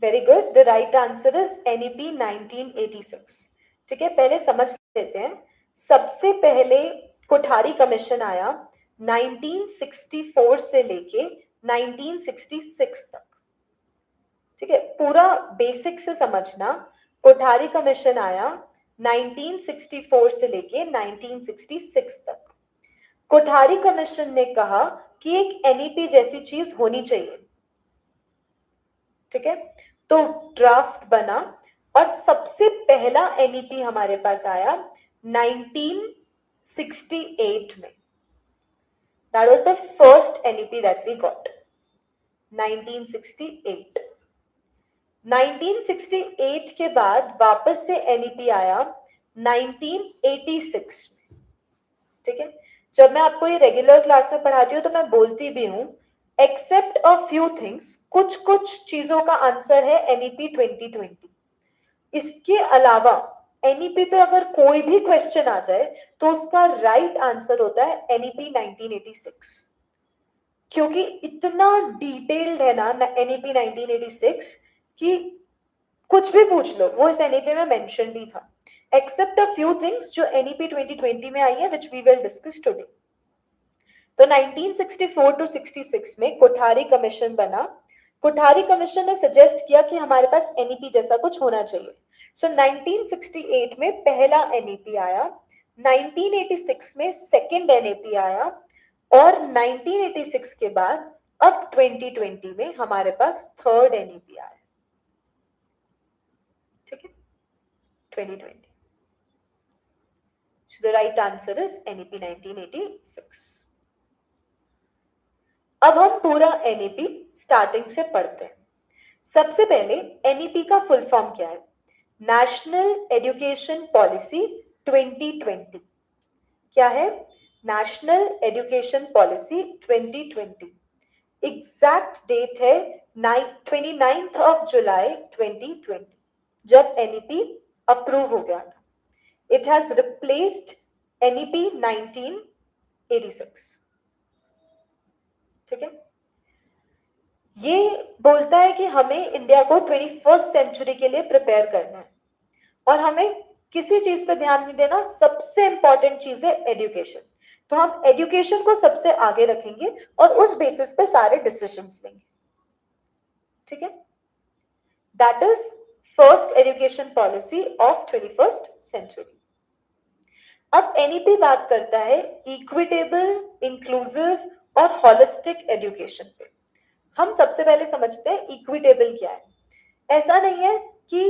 Very good, the right answer is NEP 1986। ठीक है, पहले समझ लेते हैं। सबसे पहले कोठारी कमीशन आया 1964 से लेके 1966 तक। ठीक है, पूरा बेसिक से समझना। कोठारी कमीशन आया 1964 से लेके 1966 तक। कोठारी कमीशन ने कहा कि एक एनईपी जैसी चीज होनी चाहिए। ठीक है, तो ड्राफ्ट बना, और सबसे पहला एनईपी हमारे पास आया 1968 में। That was the first NEP that we got, 1968। 1968 के बाद वापस से एनईपी आया 1986 में। ठीक है, जब मैं आपको ये रेगुलर क्लास में पढ़ाती हूँ तो मैं बोलती भी हूँ, एक्सेप्ट अ फ्यू थिंग्स, कुछ कुछ चीजों का आंसर है एनईपी 2020। इसके अलावा एनईपी पे अगर कोई भी क्वेश्चन आ जाए तो उसका राइट आंसर होता है एनईपी 1986, क्योंकि इतना डिटेल्ड है ना एनईपी 1986 कि कुछ भी पूछ लो वो इस एनईपी में मेंशन ही था, एक्सेप्ट अ फ्यू थिंग्स जो एनईपी 2020 में आई है, which we will discuss today. तो 1964 टू 66 में कोठारी कमीशन बना। कोठारी कमीशन ने सजेस्ट किया कि हमारे पास एनईपी जैसा कुछ होना चाहिए। सो 1968 में पहला एनईपी आया, 1986 में सेकेंड एनईपी आया, और 1986 के बाद अब 2020 में हमारे पास थर्ड एनईपी आया। ठीक है, 2020। So the right answer is NEP 1986. अब हम पूरा एनईपी स्टार्टिंग से पढ़ते हैं। सबसे पहले एनईपी का फुल फॉर्म क्या है? National education policy 2020। क्या है? National education policy 2020। Exact date है 29th ऑफ जुलाई 2020, जब एनईपी अप्रूव हो गया था। It has replaced NEP 1986. ठीक है, ये बोलता है कि हमें इंडिया को 21st सेंचुरी के लिए प्रिपेयर करना है और हमें किसी चीज पे ध्यान नहीं देना, सबसे इंपॉर्टेंट चीज है एजुकेशन। तो हम एजुकेशन को सबसे आगे रखेंगे और उस बेसिस पे सारे डिसीजंस लेंगे, ठीक है। That is first education policy of 21st century. अब एनईपी बात करता है इक्विटेबल, इंक्लूसिव और हॉलिस्टिक एजुकेशन पे। हम सबसे पहले समझते हैं इक्विटेबल क्या है। ऐसा नहीं है कि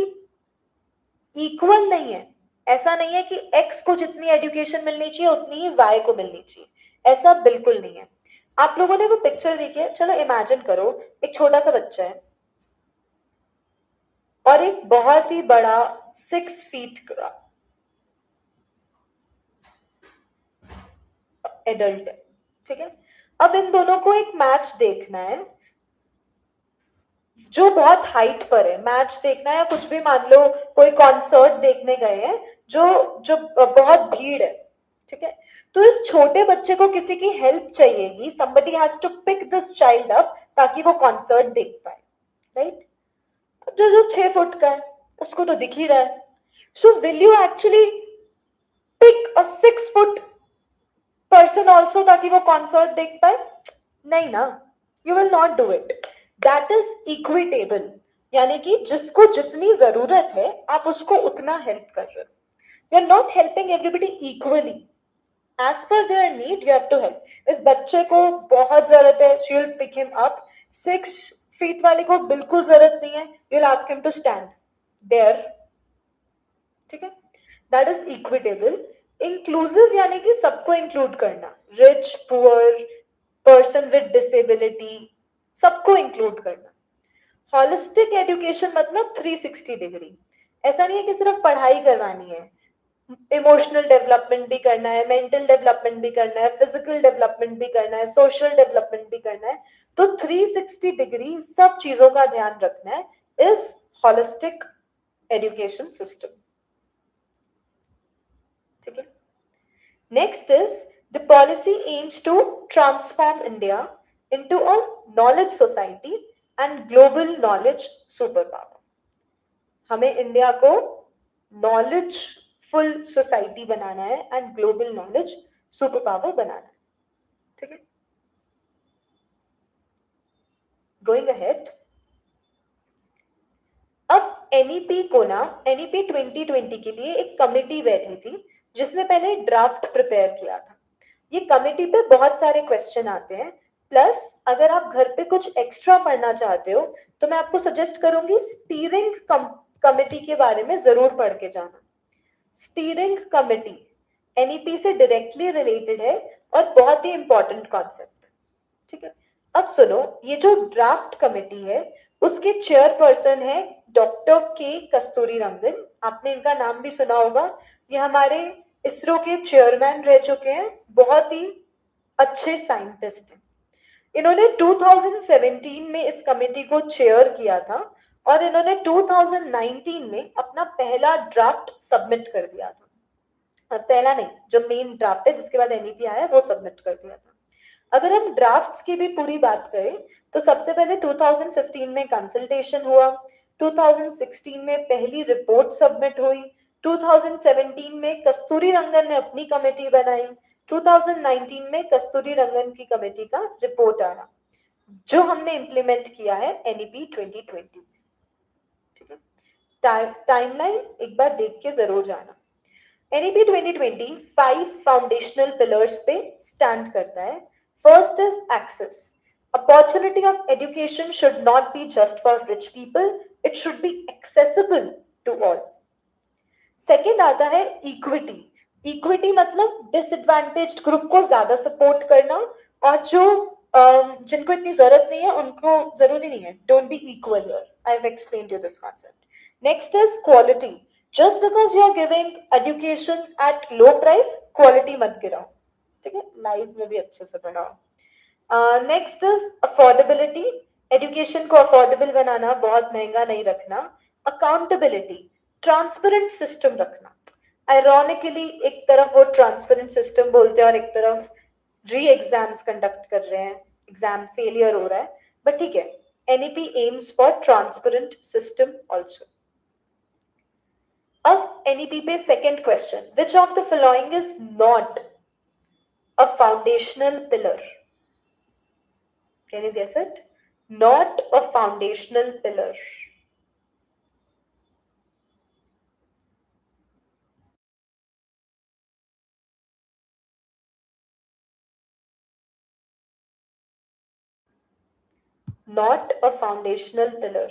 इक्वल नहीं है, ऐसा नहीं है कि एक्स को जितनी एजुकेशन मिलनी चाहिए उतनी ही वाई को मिलनी चाहिए, ऐसा बिल्कुल नहीं है। आप लोगों ने वो पिक्चर देखी है, चलो इमेजिन करो एक छोटा सा बच्चा है और एक बहुत ही बड़ा 6 फीट का एडल्ट है, ठीक है। अब इन दोनों को एक मैच देखना है जो बहुत हाइट पर है, मैच देखना है या कुछ भी, मान लो कोई कॉन्सर्ट देखने गए हैं जो जो बहुत भीड़ है, ठीक है। तो इस छोटे बच्चे को किसी की help चाहिएगी, somebody has to pick this child up ताकि वो कॉन्सर्ट देख पाए, राइट। जो जो 6 फुट का है उसको तो दिख ही रहा है, so will you actually pick a 6 foot person also ताकि वो कॉन्सर्ट देख पाए? नहीं ना, you will not do it. That is equitable, यानी कि जिसको जितनी जरूरत है आप उसको उतना हेल्प कर रहे हो। You are not helping everybody equally, as per their need you have to help. इस बच्चे को बहुत जरूरत है, you will pick him up. 6 feet वाले को बिल्कुल जरूरत नहीं है, you will ask him to stand there, ठीक है। That is equitable. इंक्लूसिव यानी कि सबको इंक्लूड करना, rich, poor, person with disability, सबको इंक्लूड करना। हॉलिस्टिक एजुकेशन मतलब 360 डिग्री। ऐसा नहीं है कि सिर्फ पढ़ाई करवानी है, इमोशनल डेवलपमेंट भी करना है, मेंटल डेवलपमेंट भी करना है, फिजिकल डेवलपमेंट भी करना है, सोशल डेवलपमेंट भी करना है। तो 360 डिग्री सब चीजों का ध्यान रखना है इस हॉलिस्टिक एजुकेशन सिस्टम, ठीक है। Next is the policy aims to transform India into a knowledge society and global knowledge superpower। हमें इंडिया को नॉलेजफुल सोसाइटी बनाना है and global knowledge super power बनाना है, ठीक है। गोइंग अहेड, अब एनईपी को ना, एनईपी 2020 के लिए एक कमिटी बैठी थी जिसने पहले ड्राफ्ट प्रिपेयर किया था। ये कमिटी पे बहुत सारे क्वेश्चन आते हैं, प्लस अगर आप घर पे कुछ एक्स्ट्रा पढ़ना चाहते हो तो मैं आपको सजेस्ट करूंगी स्टीयरिंग कमिटी के बारे में जरूर पढ़ के जाना। स्टीयरिंग कमिटी एनईपी से डायरेक्टली रिलेटेड है और बहुत ही इंपॉर्टेंट कॉन्सेप्ट है, ठीक है। अब सुनो, ये जो ड्राफ्ट कमिटी है उसके चेयरपर्सन है डॉक्टर के कस्तूरी रंगन। आपने इनका नाम भी सुना होगा, ये हमारे इसरो के चेयरमैन रह चुके हैं, बहुत ही अच्छे साइंटिस्ट हैं। इन्होंने 2017 में इस कमेटी को चेयर किया था और इन्होंने 2019 में अपना पहला ड्राफ्ट सबमिट कर दिया था। पहला नहीं, जो मेन ड्राफ्ट है जिसके बाद एनईपी आया वो सबमिट कर दिया था। अगर हम ड्राफ्ट्स की भी पूरी बात करें तो सबसे पहले 2015 में कंसल्टेशन हुआ, 2016 में पहली रिपोर्ट सबमिट हुई, 2017 में कस्तूरी रंगन ने अपनी कमेटी बनाई, 2019 में कस्तूरी रंगन की कमेटी का रिपोर्ट आया जो हमने इंप्लीमेंट किया है एनईपी 2020, ठीक है। टाइमलाइन एक बार देख के जरूर जाना। एनईपी 2020 5 फाउंडेशनल पिलर्स पे स्टैंड करता है। First is access. Opportunity of education should not be just for rich people, it should be accessible to all. Second आता है इक्विटी। इक्विटी मतलब डिसएडवांटेज्ड ग्रुप को ज्यादा सपोर्ट करना और जो जिनको इतनी जरूरत नहीं है उनको जरूरी नहीं है, don't be equal here, I have explained you this concept. Next is quality. Just because you are giving education at low price, quality मत गिराओ, ठीक है, लाइफ में भी अच्छे से बनाओ। Next is affordability. एजुकेशन को अफोर्डेबल बनाना, बहुत महंगा नहीं रखना। अकाउंटेबिलिटी, ट्रांसपेरेंट सिस्टम रखना। आयरॉनिकली एक तरफ वो ट्रांसपेरेंट सिस्टम बोलते हैं और एक तरफ री एग्जाम्स कंडक्ट कर रहे हैं, एग्जाम फेलियर हो रहा है, बट ठीक है, NEP aims for transparent system also. अब NEP पे second question, which of the following is not a foundational pillar? Can you guess it? Not a foundational pillar. Not a foundational pillar.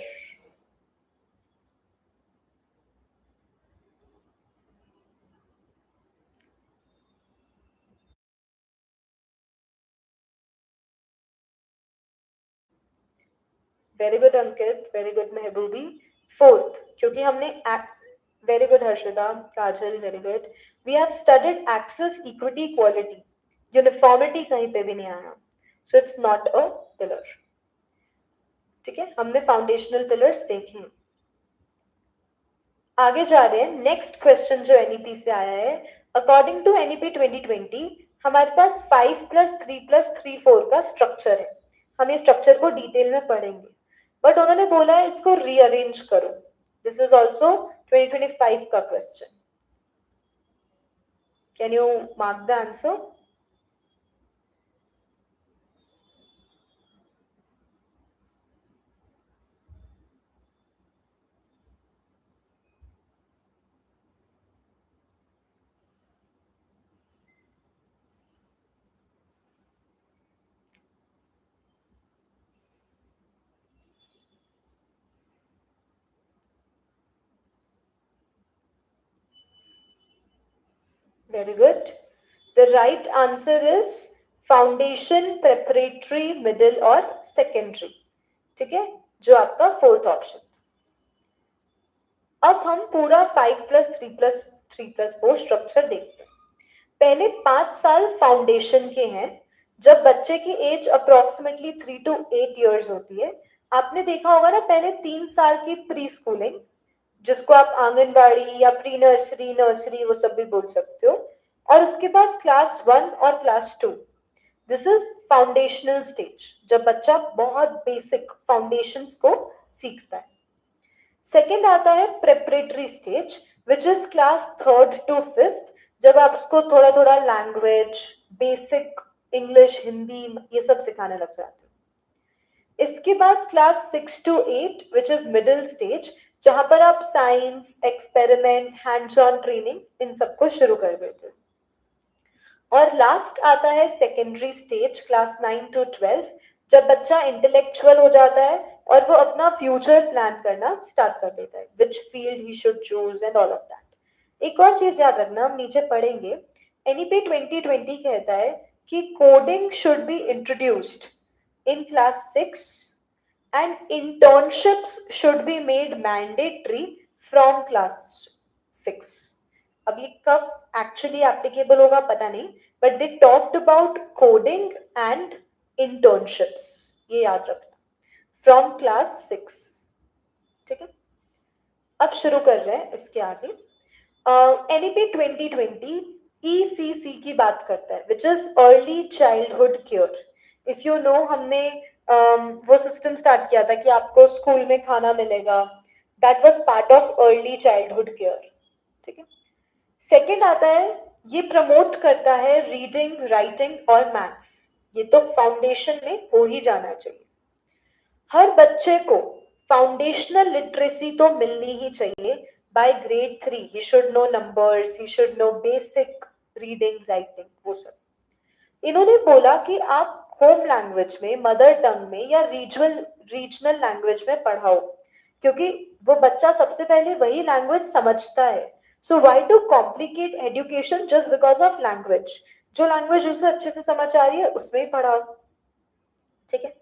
Very good Ankit, very good Mehboobi. Fourth, क्योंकि हमने very good Harshita, Kajal, very good. We have studied access, equity, equality. Uniformity कहीं पे भी नहीं आया, so it's not a pillar. ठीक है, हमने फाउंडेशनल पिलर्स देखे हैं. आगे जा रहे हैं. नेक्स्ट क्वेश्चन जो एनईपी से आया है, अकॉर्डिंग टू एनईपी 2020 हमारे पास 5+3+3 4 का स्ट्रक्चर है. हम ये स्ट्रक्चर को डिटेल में पढ़ेंगे, बट उन्होंने बोला है इसको रीअरेंज करो. दिस इज ऑल्सो 2025 का question. Can you mark the answer? Very good. The right answer is foundation, preparatory, middle और secondary. ठीक है, जो आपका फोर्थ ऑप्शन. अब हम पूरा 5+3+3+4 स्ट्रक्चर देखते हैं. पहले 5 साल फाउंडेशन के हैं, जब बच्चे की एज अप्रोक्सीमेटली 3 to 8 years होती है. आपने देखा होगा ना, पहले 3 साल की प्री स्कूलिंग, जिसको आप आंगनबाड़ी या प्री नर्सरी, नर्सरी वो सब भी बोल सकते हो, और उसके बाद क्लास 1 और class 2. This is foundational stage, जब बच्चा बहुत बेसिक फाउंडेशंस को सीखता है. सेकेंड आता है preparatory stage, which is class 3rd to 5th, जब आप उसको थोड़ा थोड़ा लैंग्वेज, बेसिक इंग्लिश, हिंदी ये सब सिखाने लग जाते हो. इसके बाद class 6 to 8 which is middle stage, जहां पर आप science, experiment, hands on training in सबको शुरू कर देते हो. और लास्ट आता है सेकेंडरी स्टेज, क्लास 9 to 12, जब बच्चा इंटेलेक्चुअल हो जाता है और वो अपना फ्यूचर प्लान करना स्टार्ट कर देता है, which field he should choose and all of that. एक और चीज याद रखना, हम नीचे पढ़ेंगे. एनईपी 2020 कहता है कि coding should be introduced in class 6 and internships should be made mandatory from class 6. अब ये कब एक्चुअली एप्लीकेबल होगा पता नहीं, but they talked about coding and internships, ये याद रखना, फ्रॉम क्लास 6. ठीक है, अब शुरू कर रहे हैं इसके आगे. एनईपी 2020 ECC की बात करता है, which is early childhood care. If you no, हमने वो सिस्टम स्टार्ट किया था कि आपको स्कूल में खाना मिलेगा. That was part of early childhood care. ठीक है. सेकंड आता है, ये प्रमोट करता है रीडिंग, राइटिंग और मैथ्स. ये तो फाउंडेशन में हो ही जाना चाहिए. हर बच्चे को फाउंडेशनल लिटरेसी तो मिलनी ही चाहिए. By grade 3 he should know numbers, he should know basic reading, writing, वो सब. इन्होंने बोला कि आप होम लैंग्वेज में, मदर टंग में या रीजनल लैंग्वेज में पढ़ाओ, क्योंकि वो बच्चा सबसे पहले वही लैंग्वेज समझता है. So why to complicate education just because of language? जो लैंग्वेज उसे अच्छे से समझ आ रही है उसमें ही पढ़ाओ. ठीक है.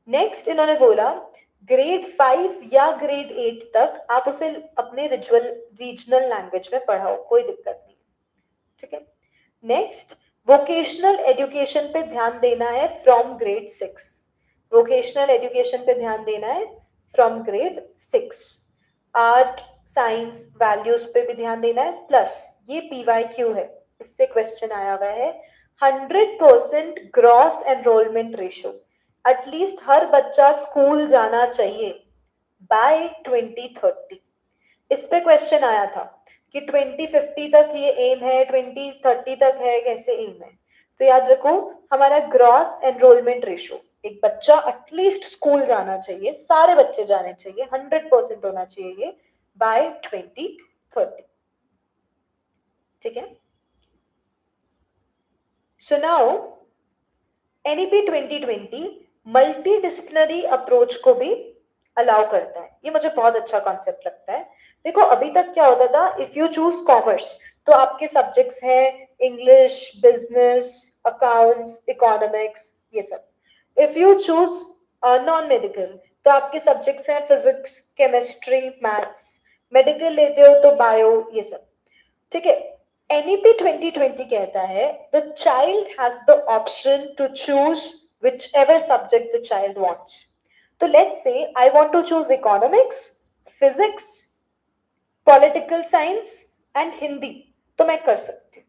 नेक्स्ट इन्होंने बोला ग्रेड 5 या ग्रेड 8 तक आप उसे अपने रीजनल लैंग्वेज में पढ़ाओ, कोई दिक्कत नहीं. ठीक है. नेक्स्ट, वोकेशनल एजुकेशन पे ध्यान देना है फ्रॉम ग्रेड 6. वोकेशनल एजुकेशन पे ध्यान देना है from grade 6. Art, science, values पे भी ध्यान देना है. प्लस ये PYQ है, इससे क्वेश्चन आया हुआ है, 100% ग्रॉस एनरोलमेंट रेशियो. एटलीस्ट हर बच्चा स्कूल जाना चाहिए बाय 2030। इस पे क्वेश्चन आया था कि 2050 तक ये एम है, 2030 तक है, कैसे एम है। तो याद रखो हमारा ग्रॉस एनरोलमेंट रेशो, एक बच्चा एटलीस्ट स्कूल जाना चाहिए, सारे बच्चे जाने चाहिए, 100% होना चाहिए ये बाय 2030। ठीक है। So now NEP 2020 multi disciplinary approach को भी अलाउ करता है। ये मुझे बहुत अच्छा कॉन्सेप्ट लगता है। देखो अभी तक क्या होता था, इफ यू चूज कॉमर्स तो आपके सब्जेक्ट्स हैं इंग्लिश, बिजनेस, अकाउंट्स, इकोनॉमिक्स, ये सब। If you choose non medical तो आपके सब्जेक्ट्स हैं फिजिक्स, केमिस्ट्री, मैथ्स। मेडिकल लेते हो तो बायो, ये सब। ठीक है। NEP 2020 कहता है the child has the option to choose whichever subject the child wants. तो let's say I want to choose economics, physics, political science and Hindi, तो मैं कर सकती हूँ।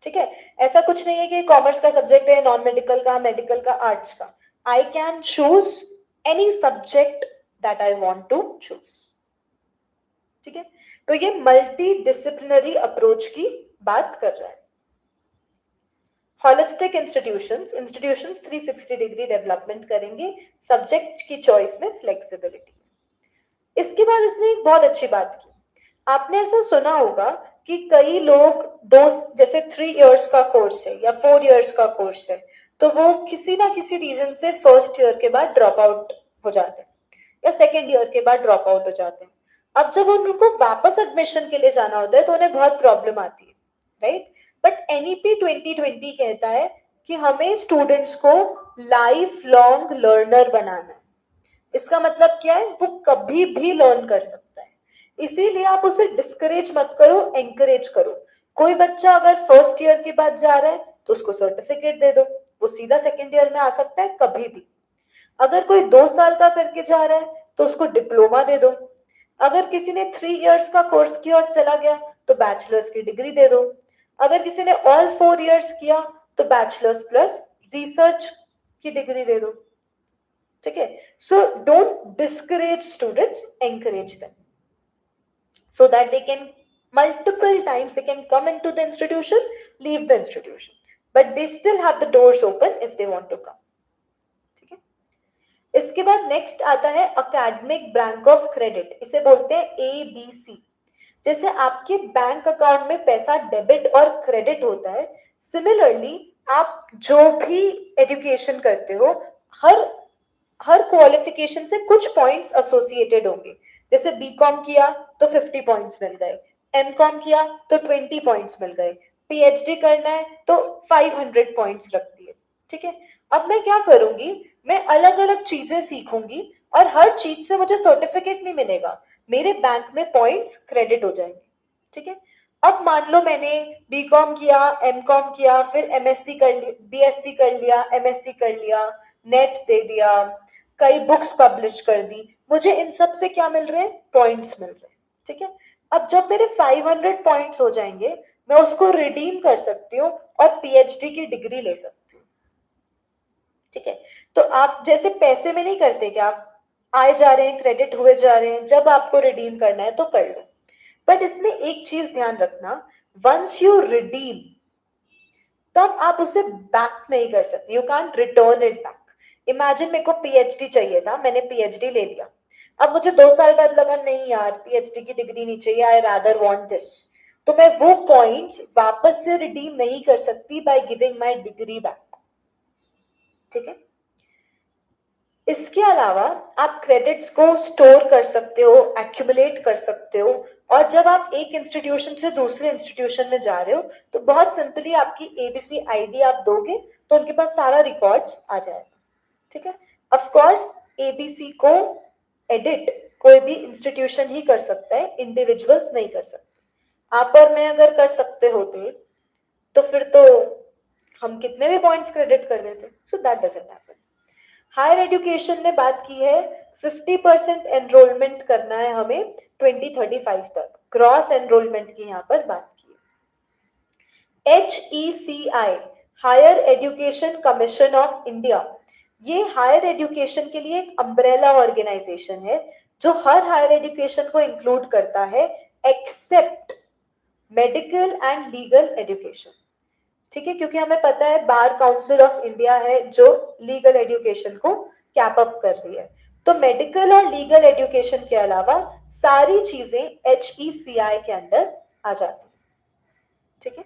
ठीक है। ऐसा कुछ नहीं है कि कॉमर्स का सब्जेक्ट है, नॉन मेडिकल का, मेडिकल का, आर्ट्स का। I can choose any subject that I want to choose. ठीक है। तो ये मल्टी डिसिप्लिनरी अप्रोच की बात कर रहा है। होलिस्टिक इंस्टीट्यूशंस 360 डिग्री डेवलपमेंट करेंगे, सब्जेक्ट की चॉइस में फ्लेक्सिबिलिटी। इसके बाद इसने एक बहुत अच्छी बात की। आपने ऐसा सुना होगा कि कई लोग दो, जैसे 3 इयर्स का कोर्स है या 4 इयर्स का कोर्स है, तो वो किसी ना किसी रीजन से फर्स्ट ईयर के बाद ड्रॉप आउट हो जाते हैं या सेकेंड ईयर के बाद ड्रॉप आउट हो जाते हैं। अब जब उनको वापस एडमिशन के लिए जाना होता है तो उन्हें बहुत प्रॉब्लम आती है, राइट। बट एनईपी 2020 कहता है कि हमें स्टूडेंट्स को लाइफ लॉन्ग लर्नर बनाना है। इसका मतलब क्या है, वो कभी भी लर्न कर सकता है। इसीलिए आप उसे डिस्करेज मत करो, एंकरेज करो। कोई बच्चा अगर फर्स्ट ईयर के बाद जा रहा है तो उसको सर्टिफिकेट दे दो, वो सीधा सेकेंड ईयर में आ सकता है कभी भी। अगर कोई 2 साल का करके जा रहा है तो उसको डिप्लोमा दे दो। अगर किसी ने 3 इयर्स का कोर्स किया और चला गया तो बैचलर्स की डिग्री दे दो। अगर किसी ने ऑल 4 इयर्स किया तो बैचलर्स प्लस रिसर्च की डिग्री दे दो। ठीक है। So don't discourage students, encourage them so that they can multiple times they can come into the institution, leave the institution, but they still have the doors open if they want to come. ठीक है। इसके बाद next आता है academic bank of credit, इसे बोलते हैं ABC। जैसे आपके बैंक अकाउंट में पैसा डेबिट और क्रेडिट होता है, सिमिलरली आप जो भी एजुकेशन करते हो, हर क्वालिफिकेशन से कुछ पॉइंट्स एसोसिएटेड होंगे। जैसे बीकॉम किया तो 50 पॉइंट्स मिल गए, एमकॉम किया तो 20 पॉइंट्स मिल गए, पीएचडी करना है तो 500 पॉइंट्स रख दिए। ठीक है। अब मैं क्या करूंगी, मैं अलग अलग चीजें सीखूंगी और हर चीज से मुझे सर्टिफिकेट नहीं मिलेगा, मेरे बैंक में पॉइंट्स क्रेडिट हो जाएंगे। ठीक है। अब मान लो मैंने बीकॉम किया, एमकॉम किया, फिर एमएससी कर लिया, बीएससी कर लिया, एमएससी कर लिया, नेट दे दिया, कई बुक्स पब्लिश कर दी, मुझे इन सब से क्या मिल रहे हैं, पॉइंट्स मिल रहे हैं। ठीक है। अब जब मेरे 500 पॉइंट्स हो जाएंगे, मैं उसको रिडीम कर सकती हूँ और पीएचडी की डिग्री ले सकती हूँ। ठीक है। तो आप जैसे पैसे में नहीं करते कि आप आए जा रहे हैं, क्रेडिट हुए जा रहे हैं, जब आपको रिडीम करना है तो कर लो। बट इसमें एक चीज ध्यान रखना, वंस यू रिडीम तब आप उसे बैक नहीं कर सकते, you can return it back. Imagine मेरे को पीएचडी चाहिए था, मैंने पीएचडी ले लिया, अब मुझे 2 साल बाद लगा नहीं यार पीएचडी की डिग्री नहीं चाहिए, आई रादर वांट दिस, तो मैं वो पॉइंट्स वापस से रिडीम नहीं कर सकती by giving my degree back. ठीक है। इसके अलावा आप क्रेडिट्स को स्टोर कर सकते हो, एक्यूमुलेट कर सकते हो, और जब आप एक इंस्टीट्यूशन से दूसरे इंस्टीट्यूशन में जा रहे हो तो बहुत सिंपली आपकी एबीसी आईडी आप दोगे तो उनके पास सारा रिकॉर्ड्स आ जाएगा। ठीक है। ऑफ कोर्स एबीसी को एडिट कोई भी इंस्टीट्यूशन ही कर सकता है, इंडिविजुअल्स नहीं कर सकते। आप और मैं अगर कर सकते होते तो फिर तो हम कितने भी पॉइंट्स क्रेडिट कर देते। So that doesn't happen. Higher education ने बात की है 50% एनरोलमेंट करना है हमें 2035 तक, ग्रॉस एनरोलमेंट की यहाँ पर बात की है। HECI higher education commission of India, ये हायर एजुकेशन के लिए एक अम्ब्रेला ऑर्गेनाइजेशन है जो हर हायर एजुकेशन को इंक्लूड करता है except medical and legal education. ठीक है, क्योंकि हमें पता है बार काउंसिल ऑफ इंडिया है जो लीगल एजुकेशन को कैप अप कर रही है। तो मेडिकल और लीगल एजुकेशन के अलावा सारी चीजें HECI के अंदर आ जाती है। ठीक है,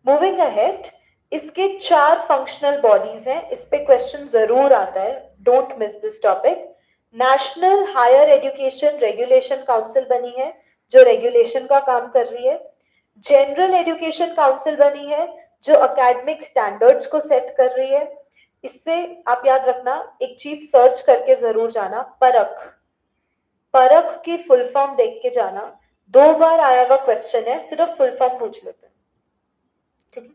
मूविंग अहेड, इसके 4 फंक्शनल बॉडीज हैं, इस पे क्वेश्चन जरूर आता है, don't miss this topic. National higher education regulation council बनी है जो रेगुलेशन का काम कर रही है। जनरल एजुकेशन काउंसिल बनी है जो एकेडमिक स्टैंडर्ड्स को सेट कर रही है। इससे आप याद रखना, एक चीज सर्च करके जरूर जाना, परख, परख की फुल फॉर्म देख के जाना, 2 बार आया हुआ क्वेश्चन है, सिर्फ फुल फॉर्म पूछ लेते हैं। ठीक है,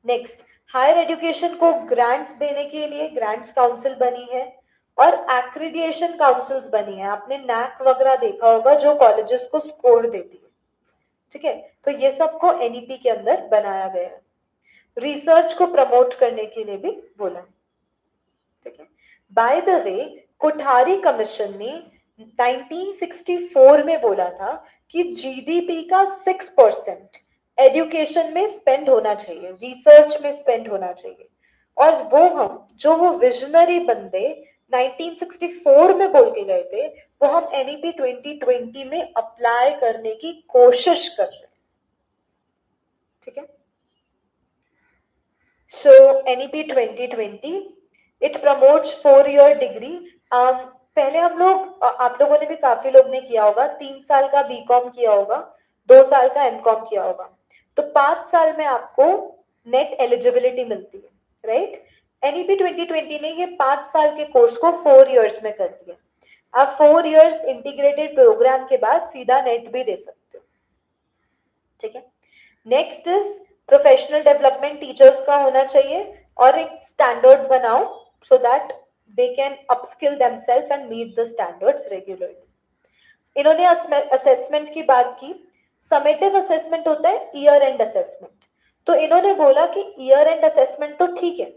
नेक्स्ट, हायर एजुकेशन को ग्रांट्स देने के लिए ग्रांट्स काउंसिल बनी है और एक्रीडिएशन काउंसिल्स बनी है। आपने नैक वगैरह देखा होगा जो कॉलेजेस को स्कोर देती है। ठीक है, तो ये सबको NEP के अंदर बनाया गया है। रिसर्च को प्रमोट करने के लिए भी बोला है। ठीक है, by the way, Kothari commission ने 1964 में बोला था कि GDP का 6% एजुकेशन में स्पेंड होना चाहिए, रिसर्च में स्पेंड होना चाहिए। और वो विजनरी बंदे 1964 में बोल के गए थे, वो हम NEP 2020 में अप्लाई करने की कोशिश कर रहे हैं। ठीक है, so NEP 2020 it promotes 4-year degree। पहले हम लोग, आप लोगों ने भी, काफी लोग ने किया होगा, 3 साल का BCom किया होगा, 2 साल का MCom किया होगा, तो 5 साल में आपको नेट एलिजिबिलिटी मिलती है, राइट। NEP 2020 ने ये 5 साल के कोर्स को 4 इयर्स में कर दिया। आप 4 इयर्स इंटीग्रेटेड प्रोग्राम के बाद सीधा नेट भी दे सकते हो। ठीक है, next is professional development teachers का होना चाहिए और एक स्टैंडर्ड बनाओ so that they can upskill themselves and meet the standards regularly. इन्होंने असेसमेंट की बात की। समेटिव असेसमेंट होता है ईयर एंड असेसमेंट, तो इन्होंने बोला कि ईयर एंड असेसमेंट तो ठीक है,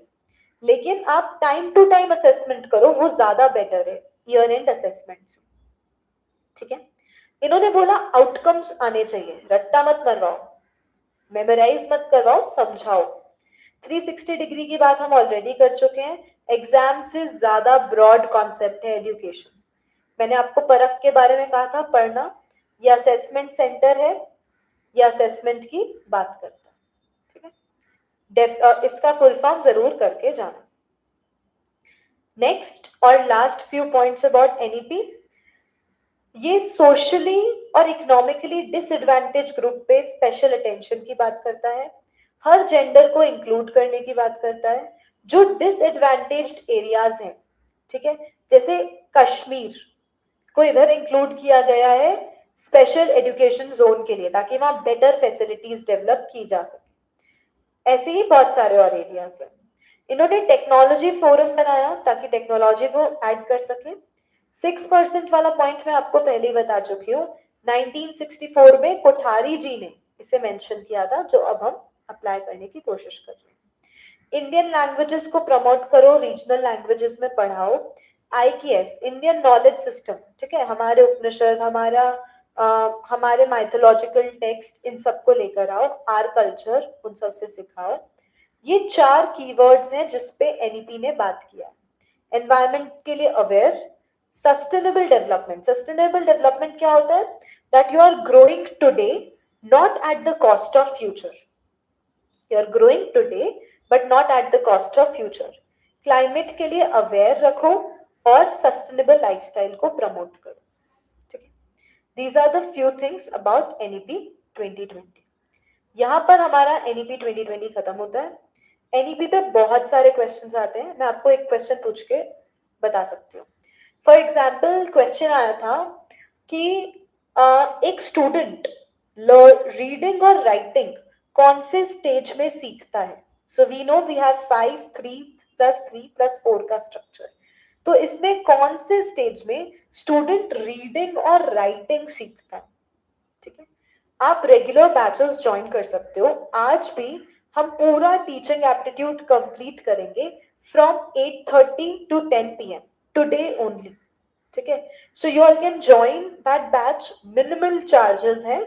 लेकिन आप टाइम टू टाइम असेसमेंट करो, वो ज्यादा बेटर है ईयर एंड असेसमेंट से। ठीक है, इन्होंने बोला आउटकम्स आने चाहिए, रट्टा मत मरवाओ, मेमोराइज मत करवाओ, समझाओ। 360 डिग्री की बात हम ऑलरेडी कर चुके हैं। एग्जाम से ज्यादा ब्रॉड कॉन्सेप्ट है एजुकेशन। मैंने आपको परख के बारे में कहा था पढ़ना, या असेसमेंट सेंटर है या असेसमेंट की बात करता है। ठीक है, इसका फुल फॉर्म जरूर करके जाना। नेक्स्ट और last few points about NEP, ये सोशली और इकोनॉमिकली डिसएडवांटेज ग्रुप पे स्पेशल अटेंशन की बात करता है, हर जेंडर को इंक्लूड करने की बात करता है। जो डिसएडवांटेज्ड एरियाज हैं, ठीक है, जैसे कश्मीर को इधर इंक्लूड किया गया है स्पेशल एजुकेशन जोन के लिए, ताकि वहां बेटर फैसिलिटीज डेवलप की जा सके। ऐसे ही बहुत सारे और एरियाज हैं। इन्होंने टेक्नोलॉजी फोरम बनाया ताकि टेक्नोलॉजी को ऐड कर सके। 6% वाला पॉइंट मैं आपको पहले ही बता चुकी हूँ, 1964 में कोठारी जी ने इसे मेंशन किया था, जो अब हम अप्लाई करने की कोशिश कर रहे हैं। इंडियन लैंग्वेजेस को प्रमोट करो, रीजनल लैंग्वेजेस में पढ़ाओ। IKS इंडियन नॉलेज सिस्टम, ठीक है, हमारे उपनिषद, हमारे माइथोलॉजिकल टेक्स्ट, इन सबको लेकर आओ, आर कल्चर उन सब से सिखाओ। ये 4 कीवर्ड्स हैं जिसपे NEP ने बात किया। एनवायरमेंट के लिए aware, sustainable development, sustainable development क्या होता है, that you are growing today not at the cost of future, you are growing today but not at the cost of future. Climate के लिए अवेयर रखो और सस्टेनेबल लाइफस्टाइल को promote करो। ठीक है, these are the few things about NEP 2020। यहां पर हमारा NEP 2020 खत्म होता है। NEP पे बहुत सारे क्वेश्चंस आते हैं, मैं आपको एक क्वेश्चन पूछ के बता सकती हूँ। फॉर एग्जाम्पल क्वेश्चन आया था कि एक स्टूडेंट रीडिंग और राइटिंग कौन से स्टेज में सीखता है। So we know we have 5 3+3+4 का स्ट्रक्चर, तो इसमें कौन से स्टेज में स्टूडेंट रीडिंग और राइटिंग सीखता है। ठीक है, आप रेगुलर बैचेस ज्वाइन कर सकते हो। आज भी हम पूरा टीचिंग एप्टीट्यूड कंप्लीट करेंगे from 8:30 to 10 p.m. today only. ठीक है? So you all can join that batch. Minimal charges हैं,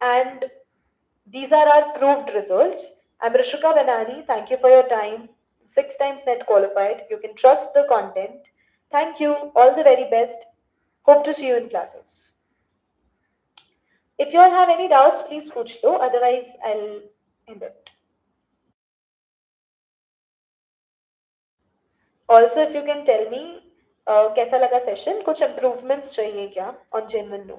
and these are our proved results. I'm Rishika Binani. Thank you for your time. 6 times NET qualified. You can trust the content. Thank you. All the very best. Hope to see you in classes. If you all have any doubts, please पूछ लो. Otherwise, I'll end it. Also, if you can tell me कैसा लगा session, कुछ improvements चाहिए क्या on genuine note.